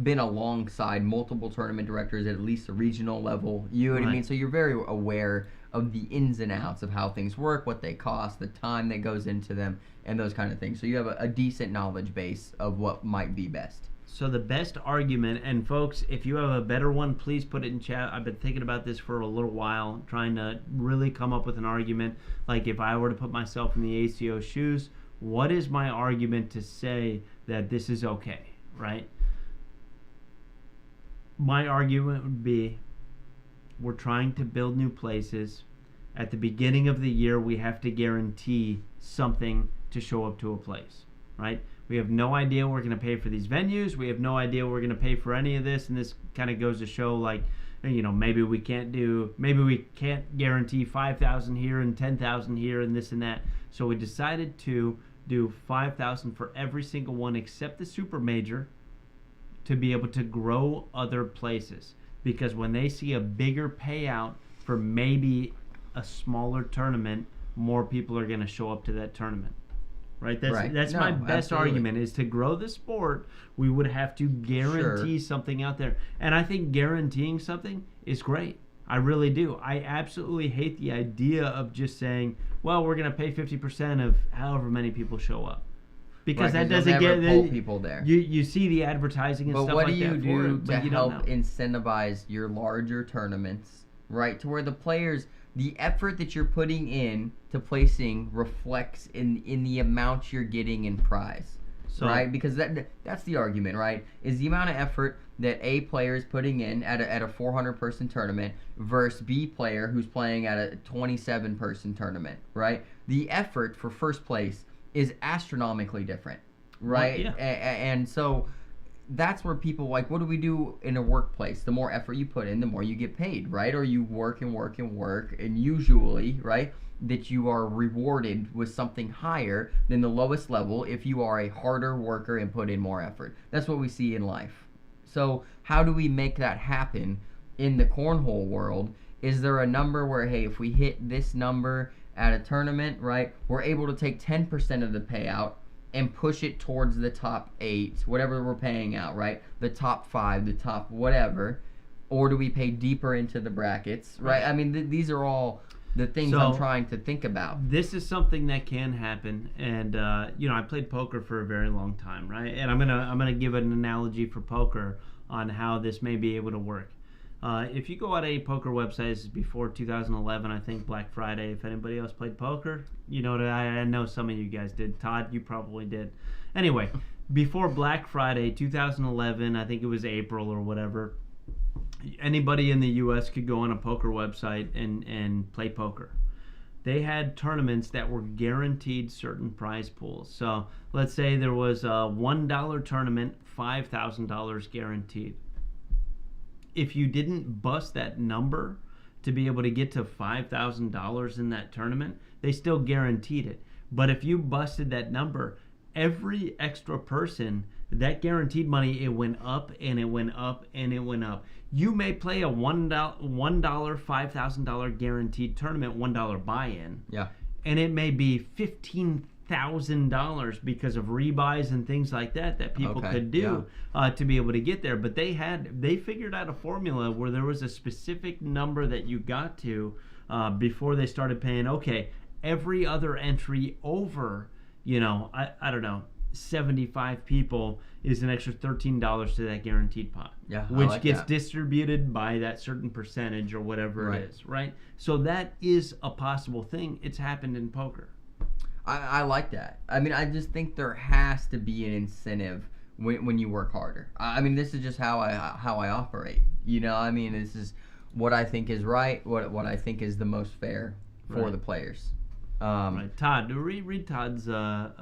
been alongside multiple tournament directors at least a regional level. You know what I Right. mean? So you're very aware of the ins and outs of how things work, what they cost, the time that goes into them, and those kind of things. So you have a decent knowledge base of what might be best. So the best argument, and folks, if you have a better one, please put it in chat. I've been thinking about this for a little while, trying to really come up with an argument. Like, if I were to put myself in the ACO shoes, what is my argument to say that this is okay, right? My argument would be, we're trying to build new places. At the beginning of the year, we have to guarantee something to show up to a place, right? We have no idea we're going to pay for these venues. We have no idea we're going to pay for any of this. And this kind of goes to show, like, you know, maybe we can't guarantee 5,000 here and 10,000 here and this and that. So we decided to do 5,000 for every single one except the super major, to be able to grow other places. Because when they see a bigger payout for maybe a smaller tournament, more people are going to show up to that tournament. Right? That's my best argument, is to grow the sport, we would have to guarantee something out there. And I think guaranteeing something is great. I really do. I absolutely hate the idea of just saying, well, we're going to pay 50% of however many people show up. Because that doesn't get pull people there. You see the advertising and stuff like that. But what do you do to help know. incentivize your larger tournaments, right? To where the players, the effort that you're putting in to placing reflects in the amount you're getting in prize, right? Because that's the argument, right? Is the amount of effort that A player is putting in at a 400-person tournament versus B player who's playing at a 27-person tournament, right? The effort for first place is astronomically different, right? Well, yeah. And so that's where people, like, what do we do in a workplace? The more effort you put in, the more you get paid, right? Or you work and work and work, and usually, right, that you are rewarded with something higher than the lowest level if you are a harder worker and put in more effort. That's what we see in life. So how do we make that happen in the cornhole world? Is there a number where, hey, if we hit this number, at a tournament, right, we're able to take 10% of the payout and push it towards the top 8, whatever we're paying out, right? The top 5, the top whatever. Or do we pay deeper into the brackets, right? I mean, these are all the things I'm trying to think about. This is something that can happen, and I played poker for a very long time, right? And I'm gonna give an analogy for poker on how this may be able to work. If you go out a poker website, this is before 2011, I think, Black Friday. If anybody else played poker, I know some of you guys did. Todd, you probably did. Anyway, before Black Friday, 2011, I think it was April or whatever, anybody in the U.S. could go on a poker website and play poker. They had tournaments that were guaranteed certain prize pools. So let's say there was a $1 tournament, $5,000 guaranteed. If you didn't bust that number to be able to get to $5,000 in that tournament, they still guaranteed it. But if you busted that number, every extra person, that guaranteed money, it went up and it went up and it went up. You may play a $1 $5,000 guaranteed tournament, $1 buy-in. Yeah. And it may be $15,000 because of rebuys and things like that people could do to be able to get there. But they figured out a formula where there was a specific number that you got to before they started paying. Okay, every other entry over, I don't know, 75 people is an extra $13 to that guaranteed pot, which gets distributed by that certain percentage or whatever it is, right? So that is a possible thing. It's happened in poker. I like that. I mean, I just think there has to be an incentive when you work harder. I mean, this is just how I operate. I mean, this is what I think is right, what I think is the most fair for the players. Right. Todd, read Todd's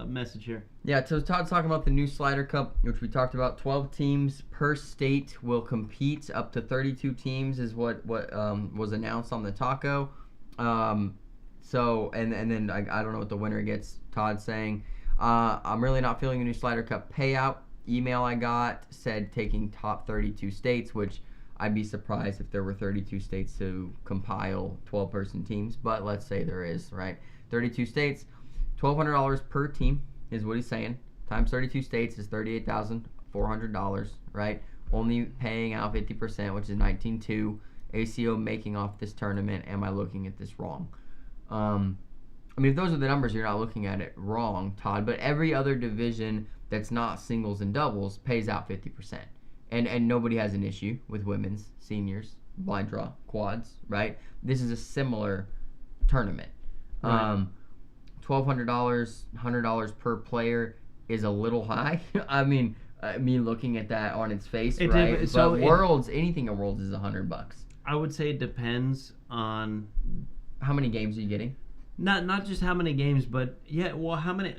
message here. Yeah, so Todd's talking about the new Slider Cup, which we talked about. 12 teams per state will compete. Up to 32 teams is what was announced on the taco. So, and then I don't know what the winner gets. Todd saying, I'm really not feeling a new Slider Cup payout. Email I got said taking top 32 states, which I'd be surprised if there were 32 states to compile 12-person teams, but let's say there is, right? 32 states, $1,200 per team is what he's saying. Times 32 states is $38,400, right? Only paying out 50%, which is $19,200. ACO making off this tournament. Am I looking at this wrong? I mean, if those are the numbers, you're not looking at it wrong, Todd. But every other division that's not singles and doubles pays out 50%. And nobody has an issue with women's, seniors, blind draw, quads, right? This is a similar tournament. Right. $1,200, $100 per player is a little high. I mean, me looking at that on its face, right? So anything in Worlds is $100. I would say it depends on how many games are you getting. Not just how many games, but how many.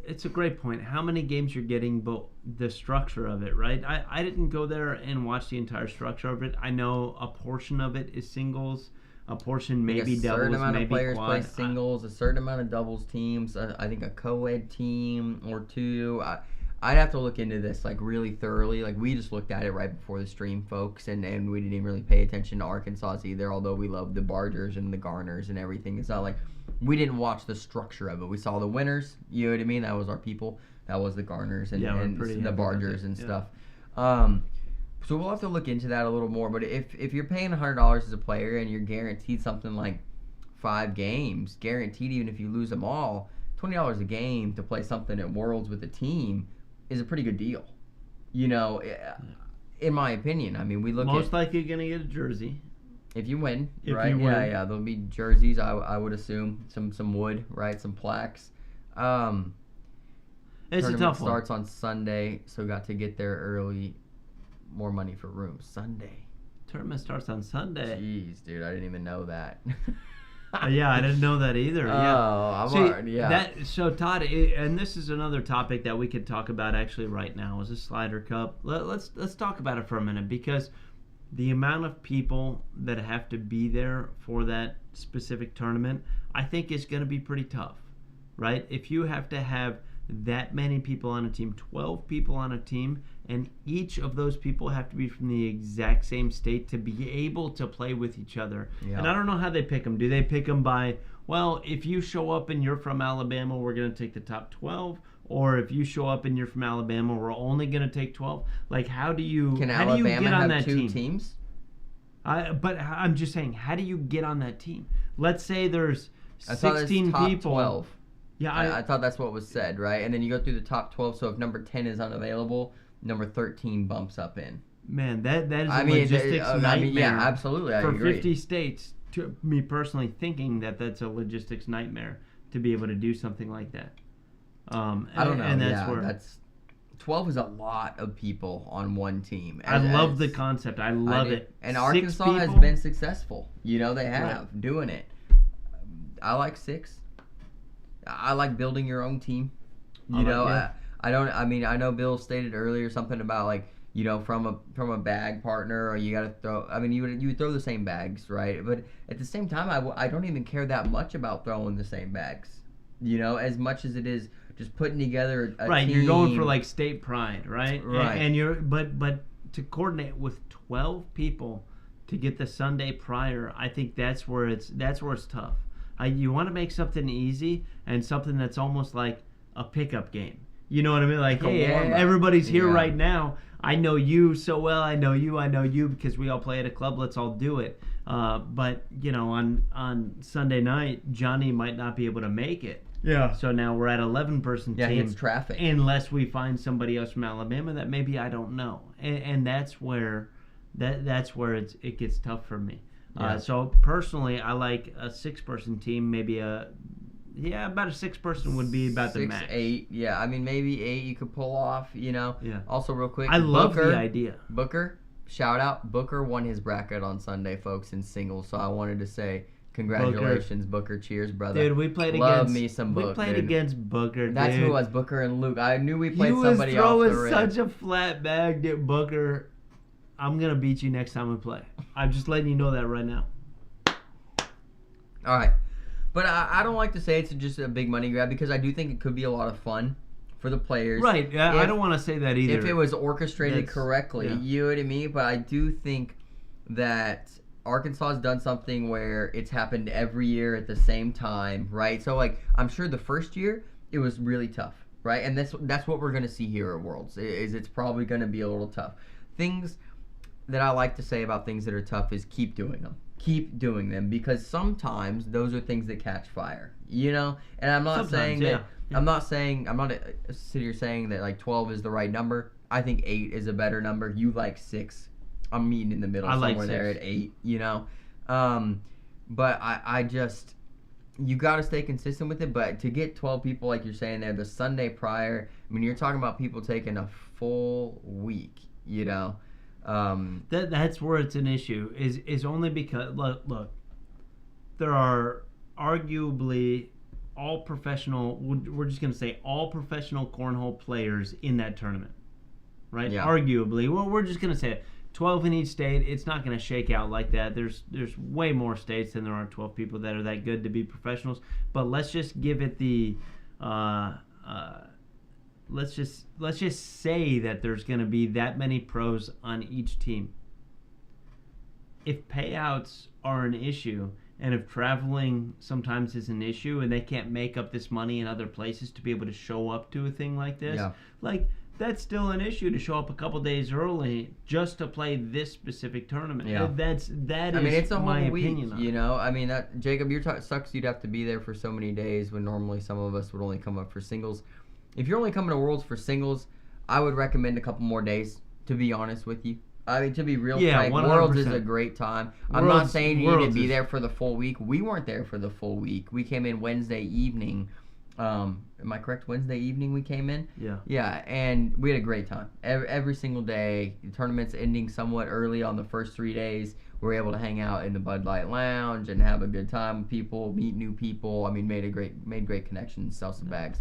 It's a great point. How many games you're getting, but the structure of it, right? I didn't go there and watch the entire structure of it. I know a portion of it is singles, a portion maybe doubles, maybe quad. A certain amount of players play singles, a certain amount of doubles teams. I think a co-ed team or two. I'd have to look into this really thoroughly. We just looked at it right before the stream, folks, and we didn't even really pay attention to Arkansas either, although we love the Bargers and the Garners and everything. It's not like we didn't watch the structure of it. We saw the winners, you know what I mean? That was our people. That was the Garners and the Bargers and stuff. So we'll have to look into that a little more. But if you're paying $100 as a player and you're guaranteed something like 5 games, guaranteed even if you lose them all, $20 a game to play something at Worlds with a team is a pretty good deal. In my opinion. I mean, we look most likely you're going to get a jersey. If you win, if right? You win. Yeah, there'll be jerseys, I would assume. Some wood, right? Some plaques. It's a tough one. Starts on Sunday, so got to get there early. More money for rooms. Sunday. Tournament starts on Sunday. Jeez, dude, I didn't even know that. Yeah, I didn't know that either. So Todd, and this is another topic that we could talk about actually right now, is a Slider Cup. Let's talk about it for a minute, because the amount of people that have to be there for that specific tournament, I think is going to be pretty tough, right? If you have to have that many people on a team, 12 people on a team, and each of those people have to be from the exact same state to be able to play with each other. Yeah. And I don't know how they pick them. Do they pick them by, well, if you show up and you're from Alabama, we're going to take the top 12? Or if you show up and you're from Alabama, we're only going to take 12? Like, how do you get on that team? Teams? But I'm just saying, how do you get on that team? Let's say there's 16 top people. 12. Yeah, I thought that's what was said, right? And then you go through the top 12. So if number 10 is unavailable, number 13 bumps up in. Man, that is a logistics nightmare. Yeah, absolutely. I for agree. 50 states, to me personally thinking that's a logistics nightmare to be able to do something like that. I don't know. And that's 12 is a lot of people on one team. I love the concept. I love it. And 6 Arkansas has people? been successful. They have doing it. I like 6. I like building your own team. I know Bill stated earlier something about from a bag partner, or you got to throw. I mean, you would throw the same bags, right? But at the same time, I don't even care that much about throwing the same bags. As much as it is just putting together a right. team. You're going for state pride, right? Right. And you're but to coordinate with 12 people to get the Sunday prior, I think that's where it's tough. You want to make something easy and something that's almost like a pickup game. You know what I mean? Like, hey, everybody's here right now. I know you so well. I know you because we all play at a club. Let's all do it. But on Sunday night, Johnny might not be able to make it. Yeah. So now we're at 11-person team. Yeah, it's traffic. Unless we find somebody else from Alabama that maybe I don't know, and that's where it gets tough for me. Yeah. So personally, I like a 6-person team. Maybe about a 6-person would be about the max. 8. Yeah, I mean maybe 8 you could pull off. Yeah. Also, real quick, I love the idea. Booker, shout out. Booker won his bracket on Sunday, folks, in singles. So I wanted to say congratulations, Booker. Cheers, brother. Dude, we played against Booker. Dude. That's who it was, Booker and Luke. I knew we played somebody off the rim. He was throwing such a flat bag, dude. Booker. I'm going to beat you next time we play. I'm just letting you know that right now. All right. But I don't like to say it's just a big money grab because I do think it could be a lot of fun for the players. Right. I don't want to say that either. If it was orchestrated correctly. Yeah. You know what I mean? But I do think that Arkansas has done something where it's happened every year at the same time, right? So, I'm sure the first year it was really tough, right? And that's what we're going to see here at Worlds, is it's probably going to be a little tough. Things that I like to say about things that are tough is keep doing them. Keep doing them because sometimes those are things that catch fire, And I'm not saying that. Yeah. I'm not sitting here saying that 12 is the right number. I think 8 is a better number. You like 6. I'm meeting in the middle somewhere there at 8. But I just you got to stay consistent with it. But to get 12 people like you're saying there, the Sunday prior, I mean, you're talking about people taking a full week. That's where it's an issue is only because look there are arguably all professional, we're just going to say all professional cornhole players in that tournament, right? Yeah. Arguably, well, we're just going to say it. 12 in each state. It's not going to shake out like that. There's way more states than there are 12 people that are that good to be professionals, but let's just give it the let's just say that there's going to be that many pros on each team. If payouts are an issue, and if traveling sometimes is an issue, and they can't make up this money in other places to be able to show up to a thing like this, that's still an issue to show up a couple days early just to play this specific tournament. Yeah. It's a my whole opinion. Week, Jacob, sucks you'd have to be there for so many days when normally some of us would only come up for singles. If you're only coming to Worlds for singles, I would recommend a couple more days, to be honest with you. I mean, to be real frank, 100%. Worlds is a great time. I'm not saying you need to be there for the full week. We weren't there for the full week. We came in Wednesday evening. Am I correct? Wednesday evening we came in? Yeah. Yeah, and we had a great time. Every single day. The tournament's ending somewhat early on the first 3 days. We were able to hang out in the Bud Light Lounge and have a good time with people, meet new people. I mean, made great connections, sell some bags.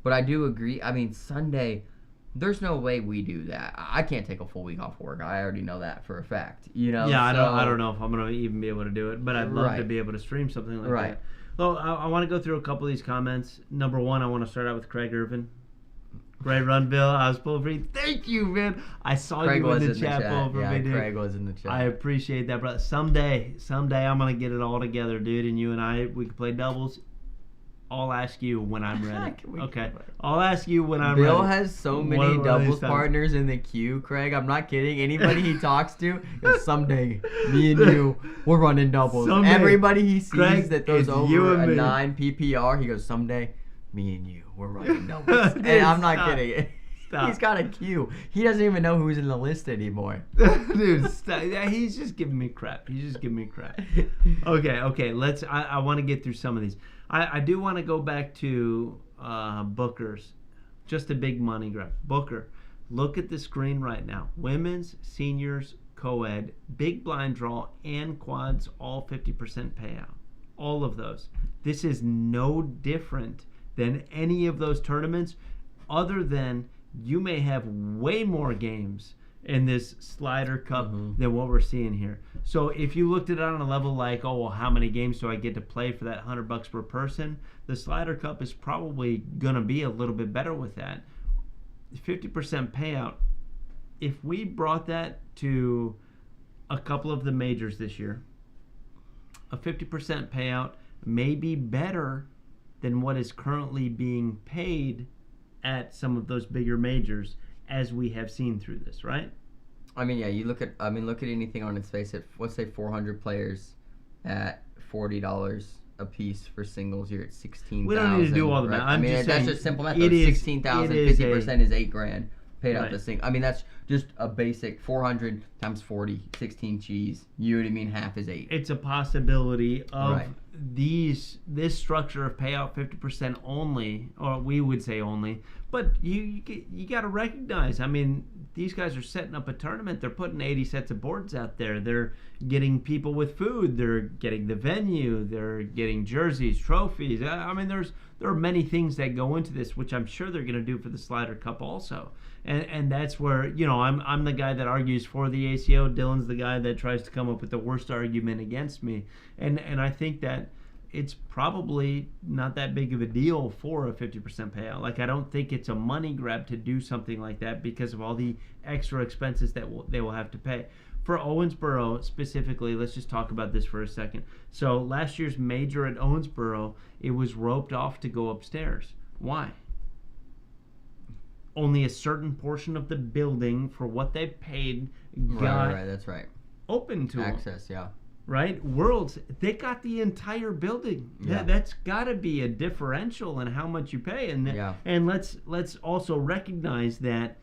But I do agree. I mean, Sunday, There's no way we do that. I can't take a full week off work. I already know that for a fact. You know. Yeah, I don't know if I'm gonna even be able to do it, but I'd love to be able to stream something like Right. that. Well, I want to go through a couple of these comments. Number one, I want to start out with Craig Irvin. Great run, Bill. I was pulling for you. Thank you, man. I saw Craig you was in the chat pulling for me, dude. Craig was in the chat. I appreciate that, brother. Someday I'm gonna get it all together, dude, and you and I, we can play doubles. I'll ask you when I'm ready. Okay. I'll ask you when I'm ready. Bill has so many doubles partners in the queue, Craig. I'm not kidding. Anybody he talks to, is someday me and you, we're running doubles. Everybody he sees Craig, that throws you over and a me. 9 PPR, he goes, someday me and you, we're running doubles. And I'm not kidding. Stop. He's got a queue. He doesn't even know who's in the list anymore. Dude, stop. Yeah, he's just giving me crap. Okay. I want to get through some of these. I do want to go back to Booker's. Just a big money grab. Booker, look at the screen right now. Women's, seniors, co-ed, big blind draw, and quads, all 50% payout. All of those. This is no different than any of those tournaments, other than you may have way more games in this Slider Cup than what we're seeing here. So if you looked at it on a level like, oh, well, how many games do I get to play for that $100 per person? The Slider Cup is probably going to be a little bit better with that. 50% payout. If we brought that to a couple of the majors this year, a 50% payout may be better than what is currently being paid at some of those bigger majors, as we have seen through this, right? I mean, yeah, look at anything on its face. Let's say 400 players at $40 a piece for singles. You're at 16,000. We don't need to do all the math. I mean, that's just simple math. 16,000, 50% is $8,000 paid out the single. I mean, that's just a basic 400 times 40, 16 cheese. You know what I mean? Half is 8. It's a possibility of this structure of payout 50% only, or we would say only. But you got to recognize, I mean, these guys are setting up a tournament. They're putting 80 sets of boards out there. They're getting people with food. They're getting the venue. They're getting jerseys, trophies. I mean, there are many things that go into this, which I'm sure they're going to do for the Slider Cup also. And that's where, you know, I'm the guy that argues for the ACO. Dylan's the guy that tries to come up with the worst argument against me. And I think that it's probably not that big of a deal for a 50% payout. Like, I don't think it's a money grab to do something like that because of all the extra expenses that they will have to pay. For Owensboro specifically, let's just talk about this for a second. So last year's major at Owensboro, it was roped off to go upstairs. Why? Only a certain portion of the building for what they paid got right, that's right. Open to access, them. Yeah. Right? Worlds, they got the entire building. Yeah. That's got to be a differential in how much you pay. And let's also recognize that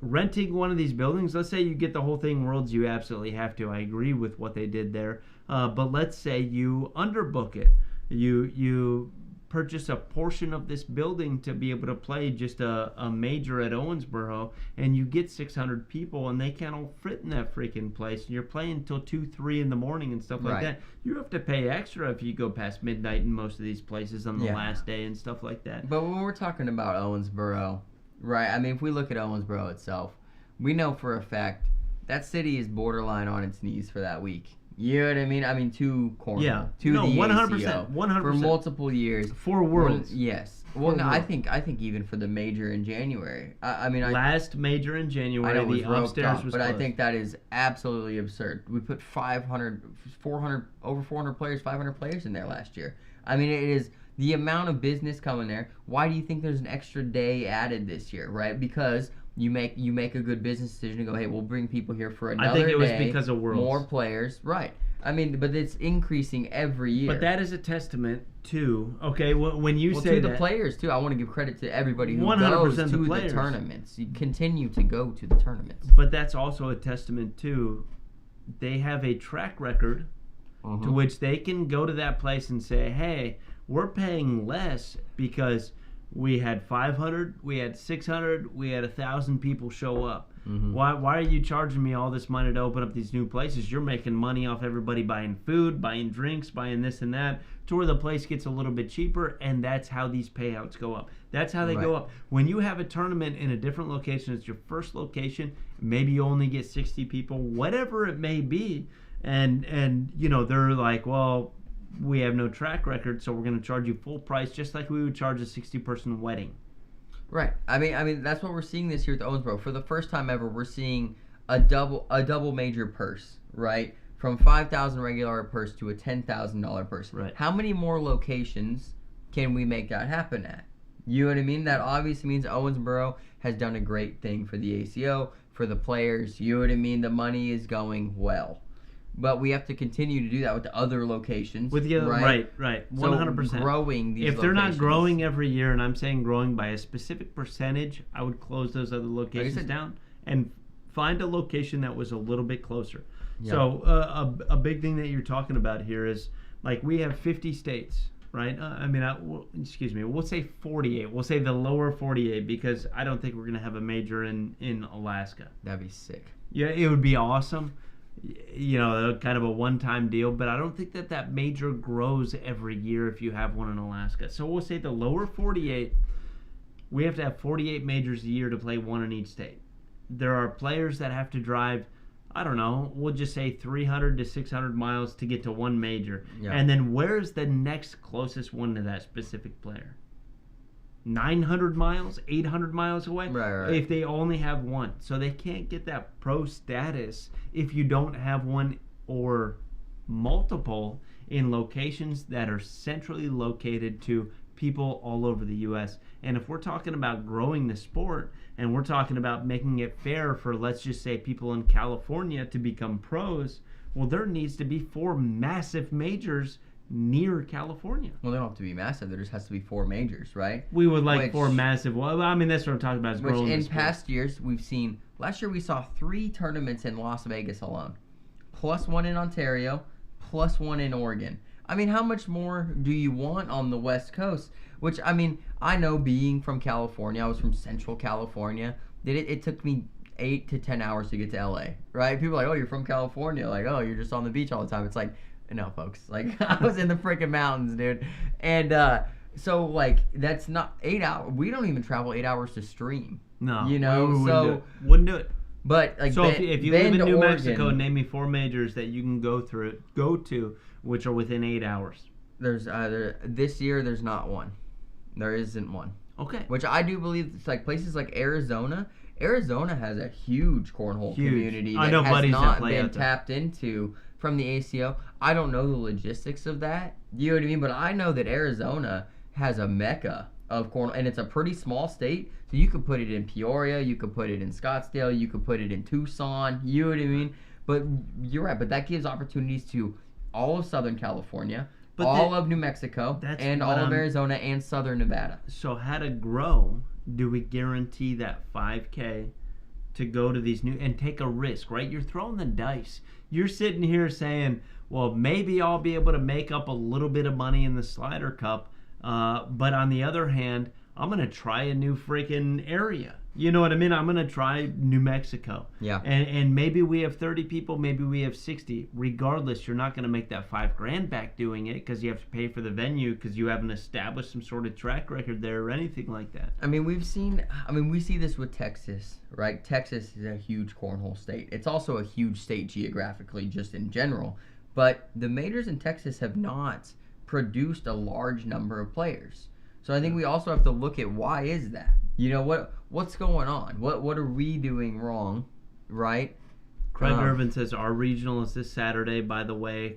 renting one of these buildings, let's say you get the whole thing Worlds, you absolutely have to. I agree with what they did there. But let's say you underbook it. You purchase a portion of this building to be able to play just a major at Owensboro, and you get 600 people, and they can't all fit in that freaking place, and you're playing until 2, 3 in the morning and stuff like that. You have to pay extra if you go past midnight in most of these places on the last day and stuff like that. But when we're talking about Owensboro, right, I mean, if we look at Owensboro itself, we know for a fact that city is borderline on its knees for that week. You know what I mean? I mean, to Cornhole, to the 100%, ACO, 100%. for multiple years. For Worlds. Yes. Well, no, I think even for the major in January. Last major in January, the upstairs was but closed. I think that is absolutely absurd. We put 400 players, 500 players in there last year. I mean, it is the amount of business coming there. Why do you think there's an extra day added this year, right? Because you make a good business decision to go, hey, we'll bring people here for another day. I think it was because of Worlds. More players, right. I mean, but it's increasing every year. But that is a testament to, okay, when you say to the players, too. I want to give credit to everybody who 100% goes to the tournaments. You continue to go to the tournaments. But that's also a testament to they have a track record to which they can go to that place and say, hey, we're paying less because we had 500, we had 600, we had 1,000 people show up. Why are you charging me all this money to open up these new places? You're making money off everybody buying food, buying drinks, buying this and that, to where the place gets a little bit cheaper, and that's how these payouts go up. That's how they go up. When you have a tournament in a different location, it's your first location, maybe you only get 60 people, whatever it may be, and you know, they're like, well, we have no track record, so we're going to charge you full price, just like we would charge a 60-person wedding. Right. I mean, that's what we're seeing this year at the Owensboro. For the first time ever, we're seeing a double major purse, right? From $5,000 regular purse to a $10,000 purse. Right. How many more locations can we make that happen at? You know what I mean? That obviously means Owensboro has done a great thing for the ACO, for the players. You know what I mean? The money is going well. But we have to continue to do that with the other locations. With the other, right, 100%. So growing these if they're locations. not growing every year, and I'm saying growing by a specific percentage, I would close those other locations down and find a location that was a little bit closer. Yeah. So a big thing that you're talking about here is, like, we have 50 states, right? We'll say 48. We'll say the lower 48, because I don't think we're going to have a major in Alaska. That'd be sick. Yeah, it would be awesome. You know, kind of a one-time deal, but I don't think that major grows every year if you have one in Alaska. So we'll say the lower 48, we have to have 48 majors a year to play one in each state. There are players that have to drive, I don't know, we'll just say 300 to 600 miles to get to one major. Yeah. And then where's the next closest one to that specific player? 900 miles, 800 miles away, right. If they only have one. So they can't get that pro status if you don't have one or multiple in locations that are centrally located to people all over the U.S. And if we're talking about growing the sport, and we're talking about making it fair for, let's just say, people in California to become pros, well, there needs to be 4 massive majors near California. Well, they don't have to be massive. There just has to be 4 majors, right? We would like 4 massive. Well, I mean, that's what I'm talking about. Is growing in past years, we've seen. Last year, we saw 3 tournaments in Las Vegas alone, plus 1 in Ontario, plus 1 in Oregon. I mean, how much more do you want on the West Coast? Which, I mean, I know, being from California, I was from Central California, that it took me 8 to 10 hours to get to LA, right? People are like, oh, you're from California. Like, oh, you're just on the beach all the time. It's like, no, folks. Like, I was in the freaking mountains, dude. And so, like, that's not 8 hours. We don't even travel 8 hours to stream. No. You know, wouldn't do it. But, like, so if you live in New Mexico, name me 4 majors that you can go to, which are within 8 hours. There's this year, there's not one. There isn't one. Okay. Which I do believe, it's like places like Arizona. Arizona has a huge cornhole community that has not been tapped into from the ACO. I don't know the logistics of that. You know what I mean? But I know that Arizona has a mecca of cornhole, and it's a pretty small state. So you could put it in Peoria, you could put it in Scottsdale, you could put it in Tucson. You know what I mean? But you're right. But that gives opportunities to all of Southern California, all of New Mexico, and all of Arizona and Southern Nevada. So how to grow? Do we guarantee that 5K to go to these new and take a risk, right? You're throwing the dice. You're sitting here saying, well, maybe I'll be able to make up a little bit of money in the Slider Cup, but on the other hand, I'm going to try a new freaking area. You know what I mean? I'm going to try New Mexico. Yeah. And maybe we have 30 people, maybe we have 60. Regardless, you're not going to make that $5,000 back doing it, because you have to pay for the venue, because you haven't established some sort of track record there or anything like that. I mean, we see this with Texas, right? Texas is a huge cornhole state. It's also a huge state geographically, just in general. But the majors in Texas have not produced a large number of players. So I think we also have to look at, why is that? You know, what's going on? What are we doing wrong, right? Craig Irvin says, our regional is this Saturday, by the way.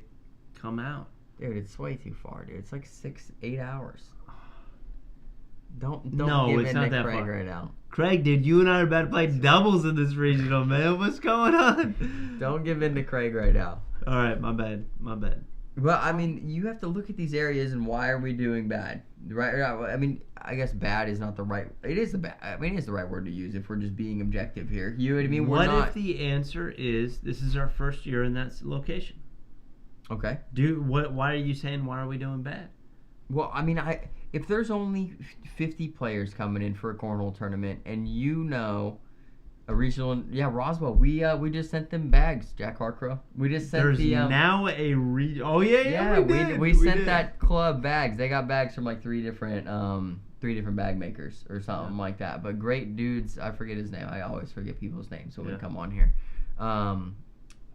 Come out. Dude, it's way too far, dude. It's like 6-8 hours. Don't give in to Craig right now. Craig, dude, you and I are about to play doubles in this regional, man. What's going on? Don't give in to Craig right now. All right, my bad. Well, I mean, you have to look at these areas and why are we doing bad, right? I mean, I guess bad is not the right. It is the right word to use if we're just being objective here. You know what I mean? What if the answer is, this is our first year in that location? Okay. Why are you saying, why are we doing bad? Well, I mean, if there's only 50 players coming in for a cornhole tournament, and you know A regional, yeah, Roswell. We just sent them bags, Jack Harcrow. We just sent There's now a Oh yeah, we sent that club bags. They got bags from like three different bag makers or something like that. But great dudes. I forget his name. I always forget people's names when we come on here. I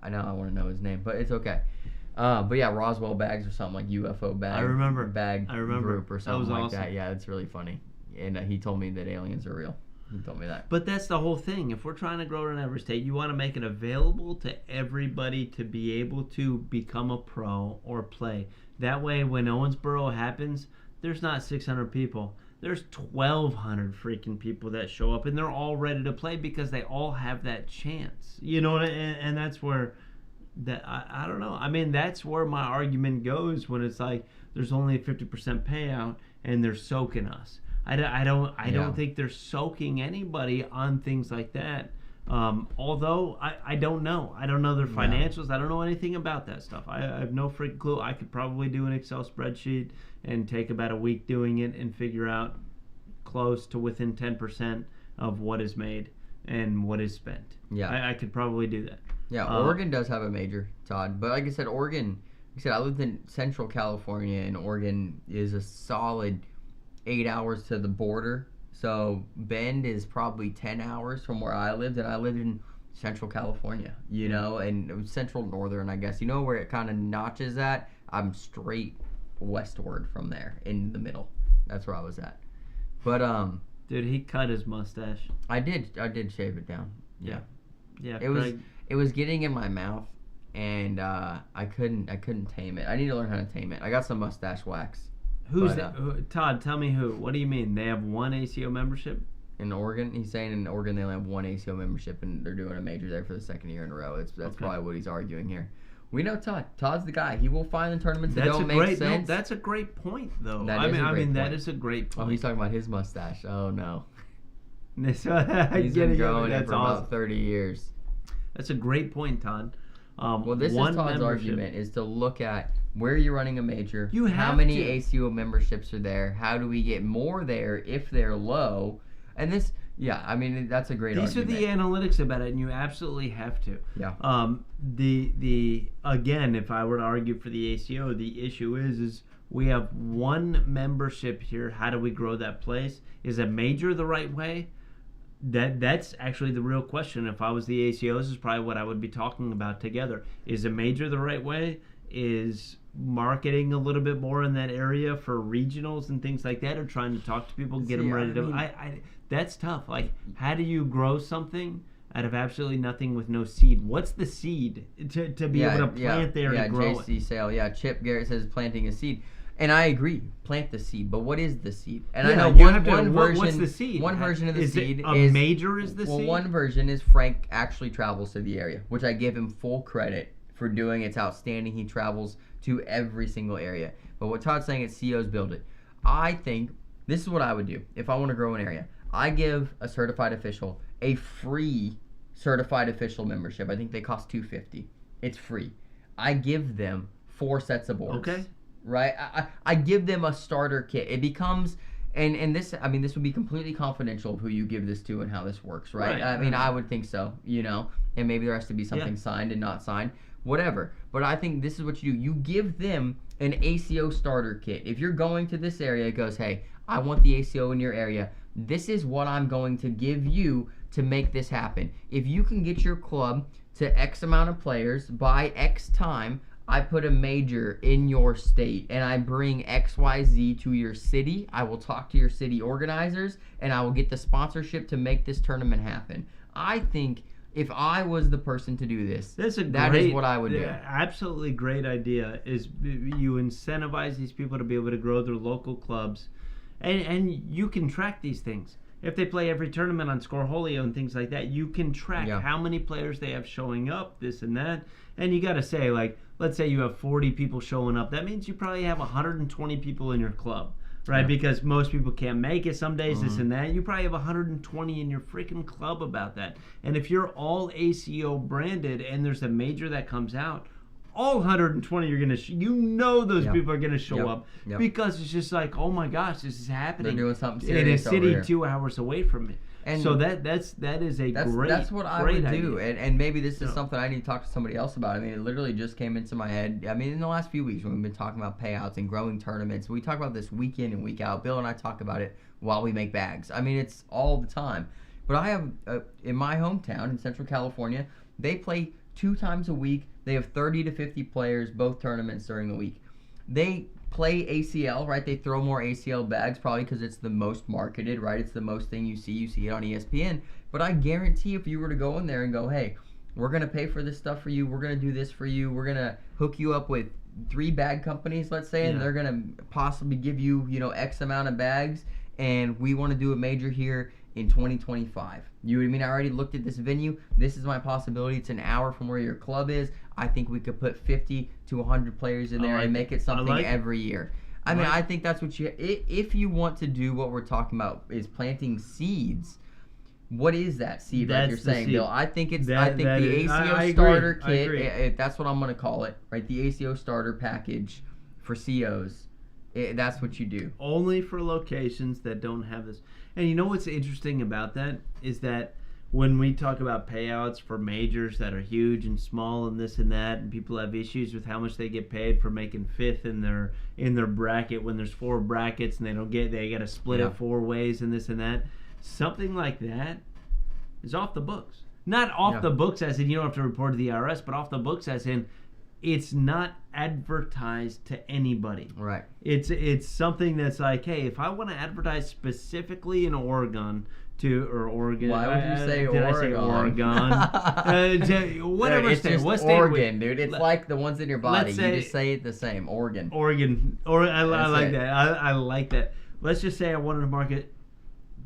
know I want to know his name, but it's okay. But yeah, Roswell bags or something like UFO bag. I remember Group or something that was like awesome. that. Yeah, it's really funny. And he told me that aliens are real. He told me that. But that's the whole thing. If we're trying to grow in every state, you want to make it available to everybody to be able to become a pro or play. That way, when Owensboro happens, there's not 600 people. There's 1,200 freaking people that show up, and they're all ready to play because they all have that chance. You know, and that's where that I don't know. I mean, that's where my argument goes when it's like there's only a 50% payout and they're soaking us. I don't think they're soaking anybody on things like that. Although I don't know. I don't know their financials. I don't know anything about that stuff. I have no freaking clue. I could probably do an Excel spreadsheet and take about a week doing it and figure out close to within 10% of what is made and what is spent. Yeah. I could probably do that. Yeah, Oregon does have a major, Todd. But like I said, I lived in Central California, and Oregon is a solid 8 hours to the border. So Bend is probably 10 hours from where I lived, and I lived in Central California, you know, and it was Central Northern, I guess. You know where it kind of notches at? I'm straight westward from there, in the middle. That's where I was at. But dude, he cut his mustache. I did shave it down. Yeah. It was getting in my mouth, and I couldn't tame it. I need to learn how to tame it. I got some mustache wax. Who's that? Todd, tell me who. What do you mean? They have one ACO membership? In Oregon? He's saying in Oregon they only have one ACO membership, and they're doing a major there for the second year in a row. That's probably what he's arguing here. We know Todd. Todd's the guy. He will find the tournaments that don't make sense. No, that's a great point, though. That is a great point. Oh, he's talking about his mustache. Oh, no. He's been growing it for about 30 years. That's a great point, Todd. Well, this is Todd's argument, is to look at where you're running a major, how many ACO memberships are there, how do we get more there if they're low, and this, I mean, that's a great argument. These are the analytics about it, and you absolutely have to. Yeah. Again, if I were to argue for the ACO, the issue is we have one membership here. How do we grow that place? Is a major the right way? That's actually the real question. If I was the ACO, this is probably what I would be talking about together. Is a major the right way? Is marketing a little bit more in that area for regionals and things like that, or trying to talk to people, get them ready to... that's tough. Like, how do you grow something out of absolutely nothing with no seed? What's the seed to be able to plant there to grow it? JC Sale. Yeah, Chip Garrett says planting a seed. And I agree, plant the seed. But what is the seed? And I know one version. What's the seed? One version of the seed is a major. Is the seed? Well, one version is Frank actually travels to the area, which I give him full credit for doing. It's outstanding. He travels to every single area. But what Todd's saying is COs build it. I think this is what I would do if I want to grow an area. I give a certified official a free certified official membership. I think they cost $250. It's free. I give them 4 sets of boards. Okay. Right? I give them a starter kit. It becomes, and this, I mean, this would be completely confidential of who you give this to and how this works, right? I mean, I would think so, you know, and maybe there has to be something signed and not signed, whatever. But I think this is what you do. You give them an ACO starter kit. If you're going to this area, it goes, hey, I want the ACO in your area. This is what I'm going to give you to make this happen. If you can get your club to X amount of players by X time, I put a major in your state, and I bring XYZ to your city. I will talk to your city organizers, and I will get the sponsorship to make this tournament happen. I think if I was the person to do this, that is what I would do. Absolutely great idea is you incentivize these people to be able to grow their local clubs, and you can track these things. If they play every tournament on Cornhole and things like that, you can track how many players they have showing up, this and that. And you got to say, like, let's say you have 40 people showing up. That means you probably have 120 people in your club, right? Yeah. Because most people can't make it some days, this and that. You probably have 120 in your freaking club about that. And if you're all ACO branded and there's a major that comes out, all 120 are going to, those people are going to show up because it's just like, oh my gosh, this is happening. They're doing something in a serious city 2 hours away from me. And so that is a great. That's what I great would do, idea. and maybe this is something I need to talk to somebody else about. I mean, it literally just came into my head. I mean, in the last few weeks when we've been talking about payouts and growing tournaments, we talk about this week in and week out. Bill and I talk about it while we make bags. I mean, it's all the time. But I have in my hometown in Central California, they play 2 times a week. They have 30 to 50 players, both tournaments during the week. They play ACL, right? They throw more ACL bags probably because it's the most marketed, right? It's the most thing you see it on ESPN. But I guarantee if you were to go in there and go, hey, we're going to pay for this stuff for you, we're going to do this for you, we're going to hook you up with 3 bag companies, let's say, and they're going to possibly give you, X amount of bags, and we want to do a major here in 2025. You know what I mean? I already looked at this venue. This is my possibility. It's an hour from where your club is. I think we could put 50 to 100 players in there and make it something every year. I mean, I think that's what if you want to do what we're talking about is planting seeds. What is that seed like you're saying, Bill? I think the ACO starter kit, that's what I'm going to call it, right? The ACO starter package for COs. That's what you do. Only for locations that don't have this. And you know what's interesting about that is that when we talk about payouts for majors that are huge and small and this and that, and people have issues with how much they get paid for making 5th in their bracket when there's 4 brackets and they got to split it 4 ways and this and that. Something like that is off the books. Not off the books as in you don't have to report to the IRS, but off the books as in it's not advertised to anybody. Right. It's something that's like, hey, if I want to advertise specifically in Oregon Oregon. Why would you say Oregon? Did I say Oregon? Whatever it's state. Just what state Oregon, dude. It's like the ones in your body. You just say it the same. Oregon. I like that. I like that. Let's just say I wanted to market.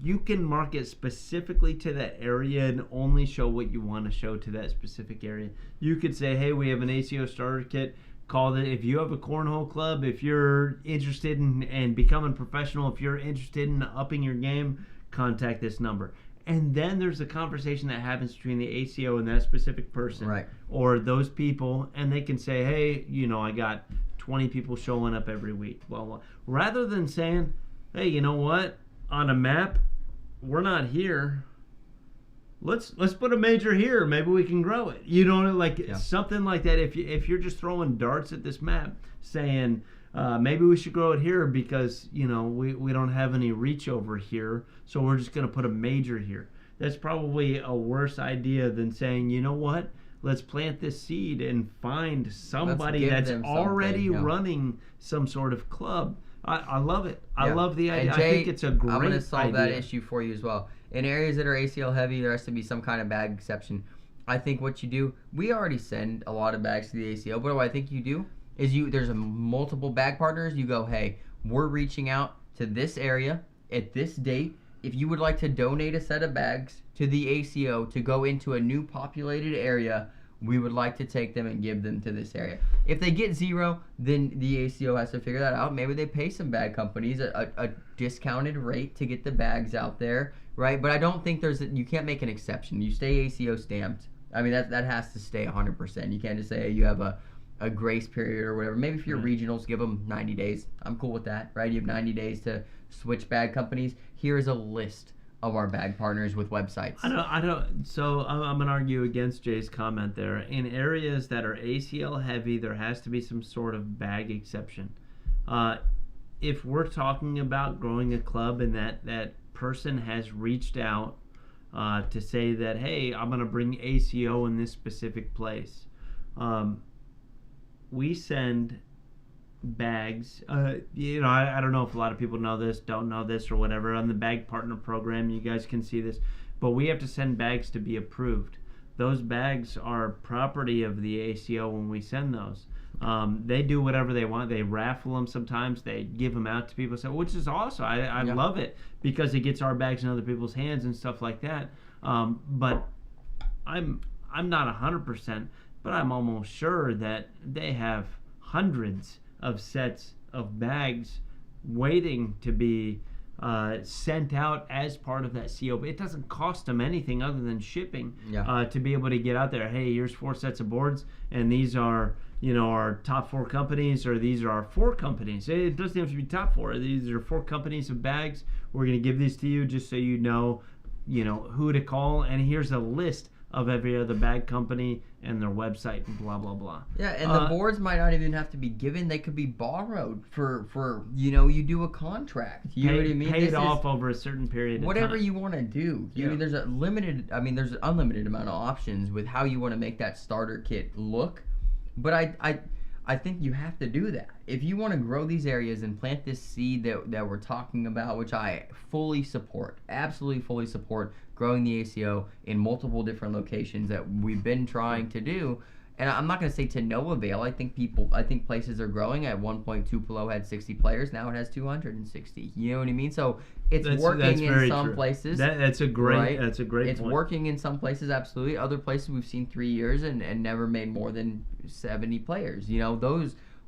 You can market specifically to that area and only show what you want to show to that specific area. You could say, hey, we have an ACO starter kit. Call it. If you have a cornhole club, if you're interested in becoming professional, if you're interested in upping your game, contact this number. And then there's a conversation that happens between the ACO and that specific person, right, or those people, and they can say, hey, I got 20 people showing up every week. Well, rather than saying, hey, you know what? On a map, we're not here. Let's put a major here. Maybe we can grow it. Something like that. If you're just throwing darts at this map, saying maybe we should grow it here because we don't have any reach over here, so we're just going to put a major here. That's probably a worse idea than saying, you know what? Let's plant this seed and find somebody that's already running some sort of club. I love it. I love the idea. Jay, I think it's a great idea. I'm going to solve that issue for you as well. In areas that are ACL heavy, there has to be some kind of bag exception. I think what you do, we already send a lot of bags to the ACL, but what I think you do is there's multiple bag partners. You go, hey, we're reaching out to this area at this date. If you would like to donate a set of bags to the ACO to go into a new populated area, we would like to take them and give them to this area. If they get 0, then the ACO has to figure that out. Maybe they pay some bag companies a discounted rate to get the bags out there, right? But I don't think you can't make an exception. You stay ACO stamped. I mean, that has to stay 100%. You can't just say you have a grace period or whatever. Maybe if you're regionals, give them 90 days. I'm cool with that, right? You have 90 days to switch bag companies. Here is a list of our bag partners with websites. I don't. So I'm going to argue against Jay's comment there. In areas that are ACL heavy, there has to be some sort of bag exception. If we're talking about growing a club and that person has reached out to say that, hey, I'm going to bring ACO in this specific place, we send bags. I don't know if a lot of people know this, don't know this, or whatever. On the bag partner program, you guys can see this, but we have to send bags to be approved. Those bags are property of the ACO when we send those. They do whatever they want. They raffle them sometimes. They give them out to people, which is awesome. I love it because it gets our bags in other people's hands and stuff like that. But I'm not 100%, but I'm almost sure that they have hundreds of sets of bags waiting to be sent out as part of that CO. It doesn't cost them anything other than shipping to be able to get out there. Hey, here's 4 sets of boards, and these are our top 4 companies, or these are our 4 companies. It doesn't have to be top 4. These are 4 companies of bags. We're going to give these to you just so you know who to call, and here's a list of every other bag company and their website and blah blah blah. Yeah, and the boards might not even have to be given; they could be borrowed for you do a contract. You know what I mean? Paid off over a certain period. Whatever of time. you want to do. There's there's an unlimited amount of options with how you want to make that starter kit look. But I think you have to do that if you want to grow these areas and plant this seed that we're talking about, which I fully support, absolutely fully support. Growing the ACO in multiple different locations that we've been trying to do. And I'm not going to say to no avail. I think places are growing. At one point, Tupelo had 60 players. Now it has 260. You know what I mean? So it's working in some places. That's a great It's point. working in some places, absolutely. Other places we've seen 3 years and never made more than 70 players.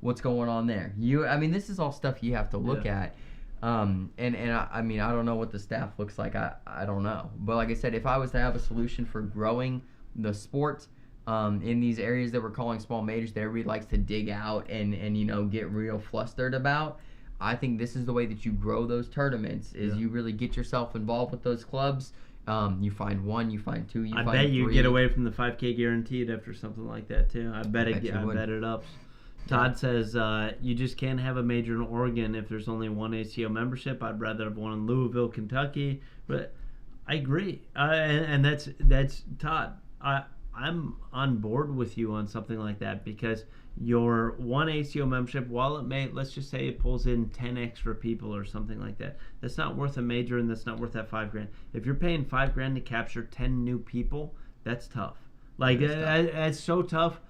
What's going on there? This is all stuff you have to look at. I don't know what the staff looks like. I don't know. But like I said, if I was to have a solution for growing the sport in these areas that we're calling small majors that everybody likes to dig out and get real flustered about, I think this is the way that you grow those tournaments is you really get yourself involved with those clubs. You find one, you find two, I bet you get away from the 5K guaranteed after something like that too. I bet it ups. Todd says, you just can't have a major in Oregon if there's only one ACO membership. I'd rather have one in Louisville, Kentucky. But I agree. And that's Todd. I'm on board with you on something like that because your one ACO membership, while it may, let's just say it pulls in 10 extra people or something like that, that's not worth a major and that's not worth that $5,000. If you're paying $5,000 to capture 10 new people, that's tough. That's so tough.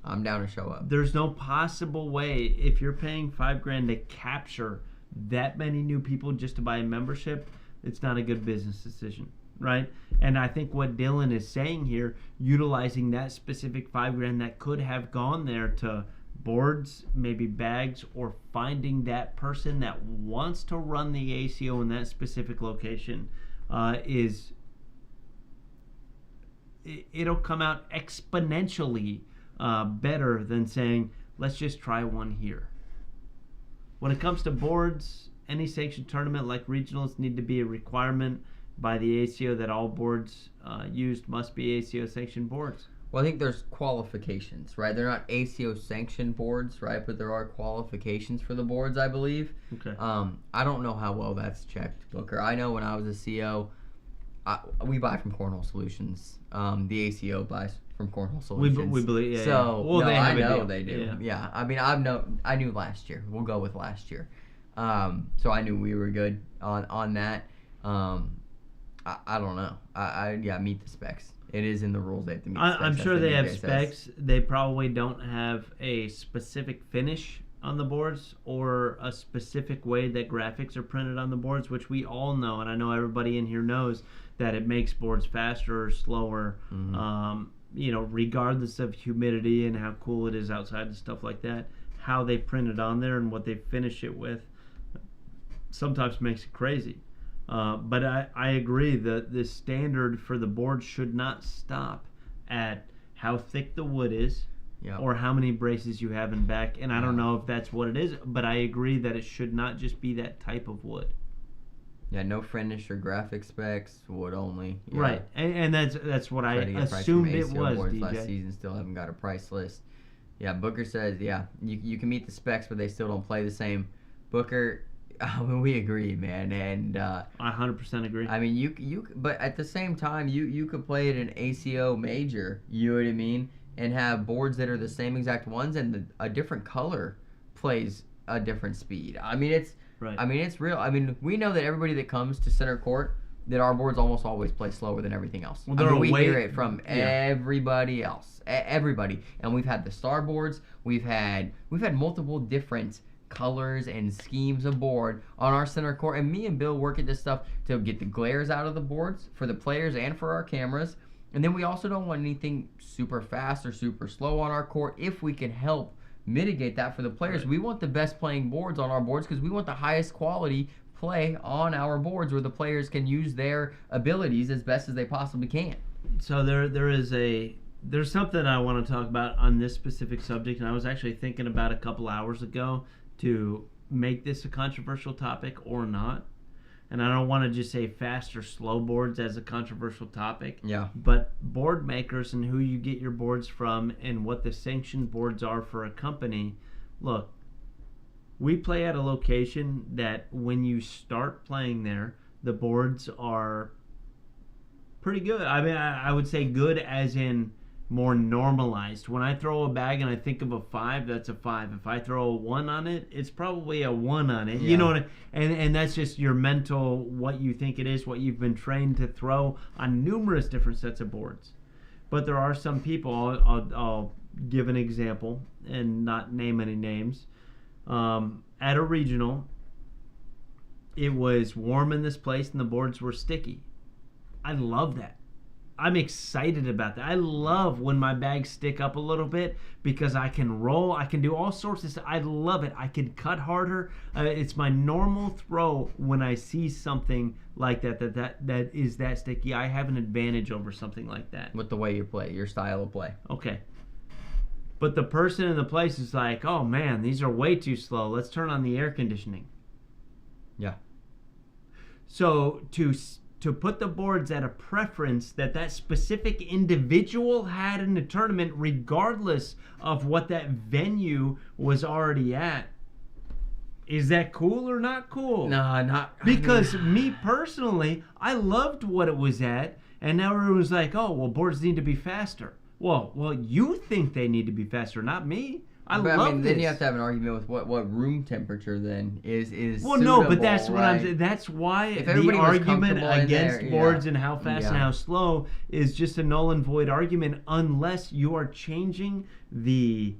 I'm down to show up. There's no possible way if you're paying $5,000 to capture that many new people just to buy a membership. It's not a good business decision, right? And I think what Dylan is saying here, utilizing that specific $5,000 that could have gone there to boards, maybe bags, or finding that person that wants to run the ACO in that specific location it'll come out exponentially better than saying, let's just try one here. When it comes to boards, any sanctioned tournament like regionals need to be a requirement by the ACO that all boards used must be ACO sanctioned boards. Well, I think there's qualifications, right? They're not ACO sanctioned boards, right? But there are qualifications for the boards, I believe. Okay. I don't know how well that's checked, Booker. I know when I was a CO, we buy from Cornhole Solutions. The ACO buys from Cornhole Solutions. We believe, yeah. So, yeah. Well, I know they do. Yeah. I knew last year. We'll go with last year. So I knew we were good on that. I don't know. Meet the specs. It is in the rules they have to meet the specs. I'm sure they have specs. They probably don't have a specific finish on the boards or a specific way that graphics are printed on the boards, which we all know, and I know everybody in here knows that it makes boards faster or slower, regardless of humidity and how cool it is outside and stuff like that. How they print it on there and what they finish it with sometimes makes it crazy. But I agree that the standard for the board should not stop at how thick the wood is or how many braces you have in back. And I don't know if that's what it is, but I agree that it should not just be that type of wood. Yeah, no finish or graphic specs, wood only. Yeah. Right, and that's what I assumed it was, DJ. Last season, still haven't got a price list. Yeah, Booker says, you can meet the specs, but they still don't play the same. Booker, we agree, man, and I 100% agree. I mean, you, but at the same time, you could play at an ACO major. You know what I mean, and have boards that are the same exact ones, and a different color plays a different speed. I mean, it's right. I mean, it's real. I mean, we know that everybody that comes to center court, that our boards almost always play slower than everything else. Well, we hear it from everybody else, everybody, and we've had the star boards. We've had multiple different colors and schemes of board on our center court, and me and Bill work at this stuff to get the glares out of the boards for the players and for our cameras. And then we also don't want anything super fast or super slow on our court if we can help mitigate that for the players. Right. We want the best playing boards on our boards because we want the highest quality play on our boards where the players can use their abilities as best as they possibly can. So there's something I want to talk about on this specific subject, and I was actually thinking about a couple hours ago to make this a controversial topic or not. and I don't want to just say fast or slow boards as a controversial topic. Yeah. But board makers and who you get your boards from and what the sanctioned boards are for a company. Look, we play at a location that when you start playing there, the boards are pretty good. I mean, I would say good as in more normalized. When I throw a bag and I think of a 5, that's a 5. If I throw a 1 on it, it's probably a 1 on it. Yeah. You know what and that's just your mental, what you think it is, what you've been trained to throw on numerous different sets of boards. But there are some people, I'll give an example and not name any names. At a regional, it was warm in this place and the boards were sticky. I love that. I'm excited about that. I love when my bags stick up a little bit because I can roll. I can do all sorts of stuff. I love it. I can cut harder. It's my normal throw when I see something like that is that sticky. I have an advantage over something like that. With the way you play, your style of play. Okay. But the person in the place is like, oh man, these are way too slow. Let's turn on the air conditioning. Yeah. So to put the boards at a preference that specific individual had in the tournament, regardless of what that venue was already at, is that cool or not cool? No, not because me personally, I loved what it was at, and now everyone's like, oh, well, boards need to be faster. Well, you think they need to be faster, not me. I love this. Then you have to have an argument with what room temperature then is well, no, but suitable, that's what right? That's why If the everybody was argument comfortable in against there, boards yeah. and how fast Yeah. and how slow is just a null and void argument unless you are changing the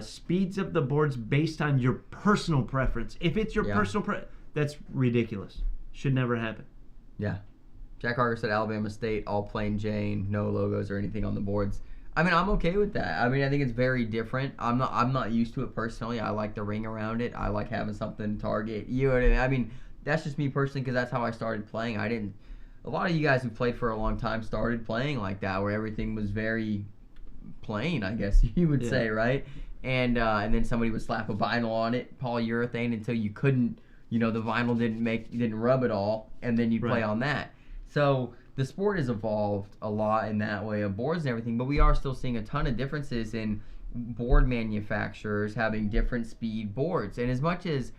speeds of the boards based on your personal preference. If it's your personal that's ridiculous. Should never happen. Yeah. Jack Harker said Alabama State, all plain Jane, no logos or anything on the boards. I mean, I'm okay with that. I mean, I think it's very different. I'm not used to it personally. I like the ring around it. I like having something to target. You know what I mean? I mean, that's just me personally because that's how I started playing. A lot of you guys who played for a long time started playing like that, where everything was very plain, I guess you would say, right? And then somebody would slap a vinyl on it, polyurethane, until you couldn't, the vinyl didn't rub at all, and then you play on that. So the sport has evolved a lot in that way of boards and everything, but we are still seeing a ton of differences in board manufacturers having different speed boards. And as much as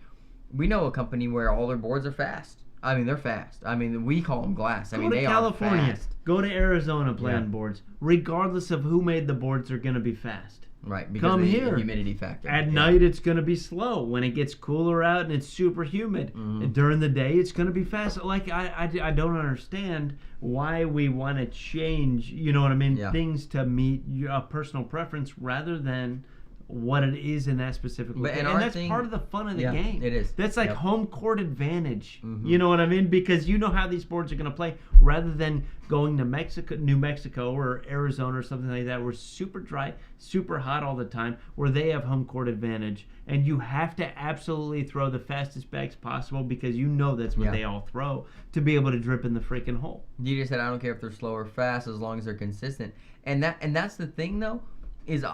we know a company where all their boards are fast, I mean, they're fast. I mean, we call them glass. I mean, they are fast. Go to Arizona playing boards. Regardless of who made the boards, they're going to be fast. Right, because Come of the here. humidity factor. At night, it's going to be slow. When it gets cooler out and it's super humid, and during the day, it's going to be fast. Like, I don't understand why we want to change, you know what I mean, things to meet your personal preference rather than what it is in that specific location. And that's part of the fun of the game. It is. That's like home court advantage. You know what I mean? Because you know how these boards are going to play rather than going to New Mexico or Arizona or something like that where it's super dry, super hot all the time, where they have home court advantage. And you have to absolutely throw the fastest bags possible because you know that's what they all throw to be able to drip in the freaking hole. You just said, I don't care if they're slow or fast as long as they're consistent. And that's the thing, though, is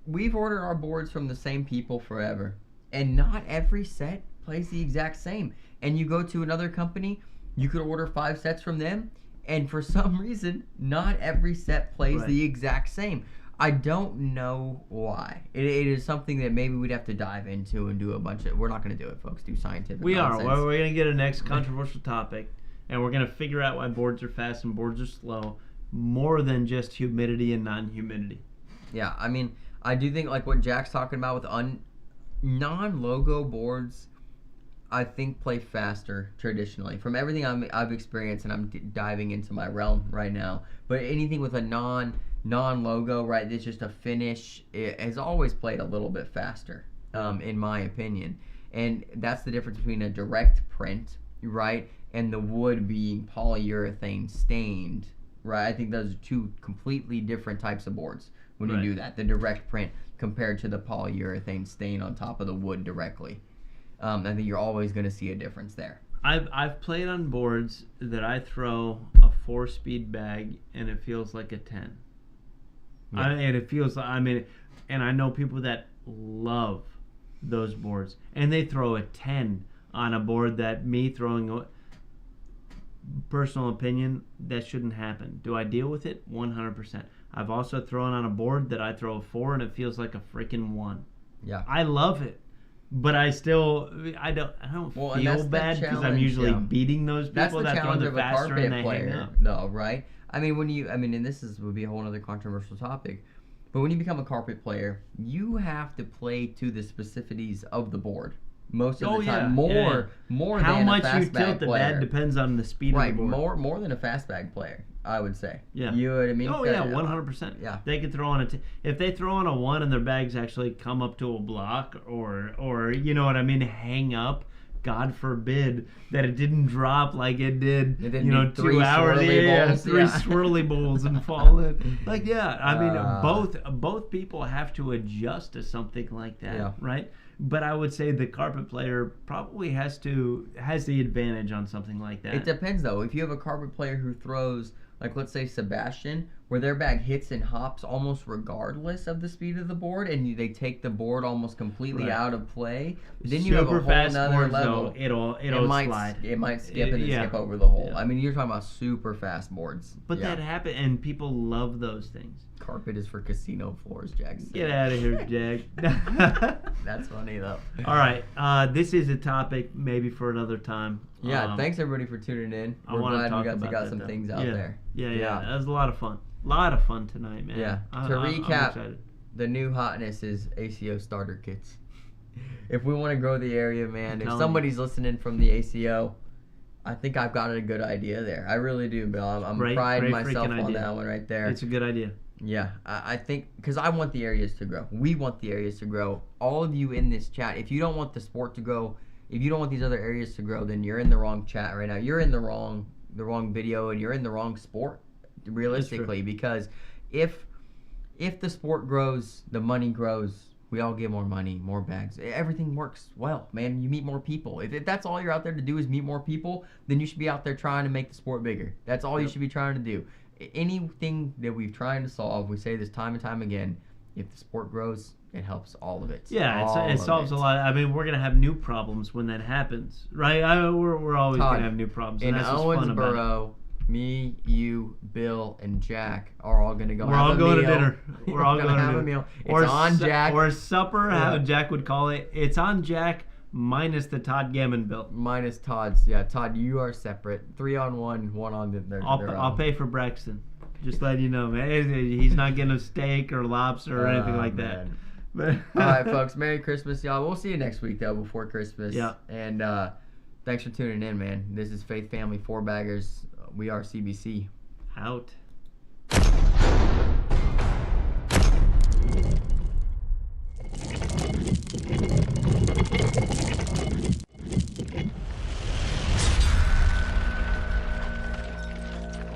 we've ordered our boards from the same people forever, and not every set plays the exact same. And you go to another company, you could order 5 sets from them, and for some reason, not every set plays the exact same. I don't know why. It is something that maybe we'd have to dive into and do a bunch of... We're not going to do it, folks. Do scientific nonsense. We're going to get a next controversial topic, and we're going to figure out why boards are fast and boards are slow, more than just humidity and non-humidity. Yeah, I mean... I do think like what Jack's talking about with non-logo boards, I think play faster traditionally. From everything I've experienced, and I'm diving into my realm right now, but anything with a non-logo, right, it's just a finish, it has always played a little bit faster, in my opinion. And that's the difference between a direct print, right, and the wood being polyurethane stained, right? I think those are two completely different types of boards. When you do that, the direct print compared to the polyurethane stain on top of the wood directly. I think you're always going to see a difference there. I've played on boards that I throw a 4-speed bag and it feels like a 10. Yeah. And it feels like, and I know people that love those boards and they throw a 10 on a board that me throwing personal opinion, that shouldn't happen. Do I deal with it? 100%. I've also thrown on a board that I throw a 4 and it feels like a freaking 1. Yeah. I love it. But I don't feel bad because I'm usually beating those people that throw the faster and they hang up. No, right? I mean, and this would be a whole other controversial topic, but when you become a carpet player, you have to play to the specificities of the board. Most of the time, more how than much a fast you bag tilt the player. bag depends on the speed of the board. More than a fast bag player, I would say. Yeah. You know what I mean? Oh yeah, 100%. Yeah. They could throw on if they throw on a 1 and their bags actually come up to a block or you know what I mean, hang up. God forbid that it didn't drop like it did, 2 hours. Three swirly bowls and fall in. Like, I mean, both people have to adjust to something like that, right? But I would say the carpet player probably has the advantage on something like that. It depends, though. If you have a carpet player who throws, like, let's say Sebastian, where their bag hits and hops almost regardless of the speed of the board, and they take the board almost completely out of play, then you have a whole other level. Though, it'll slide. It might skip and skip over the hole. Yeah. I mean, you're talking about super fast boards. But that happens, and people love those things. Carpet is for casino floors, Jack. Get out of here, Jack. That's funny, though. All right. This is a topic maybe for another time. Yeah, thanks, everybody, for tuning in. We're glad we got some things out there. Yeah. That was a lot of fun. A lot of fun tonight, man. Yeah. To recap, the new hotness is ACO starter kits. If we want to grow the area, man, if somebody's listening from the ACO, I think I've got a good idea there. I really do, Bill. I'm priding myself on that one right there. It's a good idea. Yeah, I think, because I want the areas to grow. We want the areas to grow. All of you in this chat, if you don't want the sport to grow, if you don't want these other areas to grow, then you're in the wrong chat right now. You're in the wrong video, and you're in the wrong sport, realistically. Because if the sport grows, the money grows, we all get more money, more bags. Everything works well, man. You meet more people. If that's all you're out there to do is meet more people, then you should be out there trying to make the sport bigger. That's all you should be trying to do. Anything that we're trying to solve, we say this time and time again, if the sport grows, it helps all of it. Yeah, it solves a lot. I mean, we're going to have new problems when that happens, right? We're always going to have new problems. In Owensboro, me, you, Bill, and Jack are all going to go have a meal. We're all going to dinner. We're all going to have a meal. It's on Jack. Or supper, how Jack would call it. It's on Jack minus the Todd Gammon bill. Minus Todd's. Yeah, Todd, you are separate. 3 on 1, 1 on the I'll pay for Braxton. Just letting you know, man. He's not getting a steak or lobster or anything like that. But all right, folks. Merry Christmas, y'all. We'll see you next week, though, before Christmas. Yeah. And thanks for tuning in, man. This is Faith Family 4 Baggers. We are CBC. Out.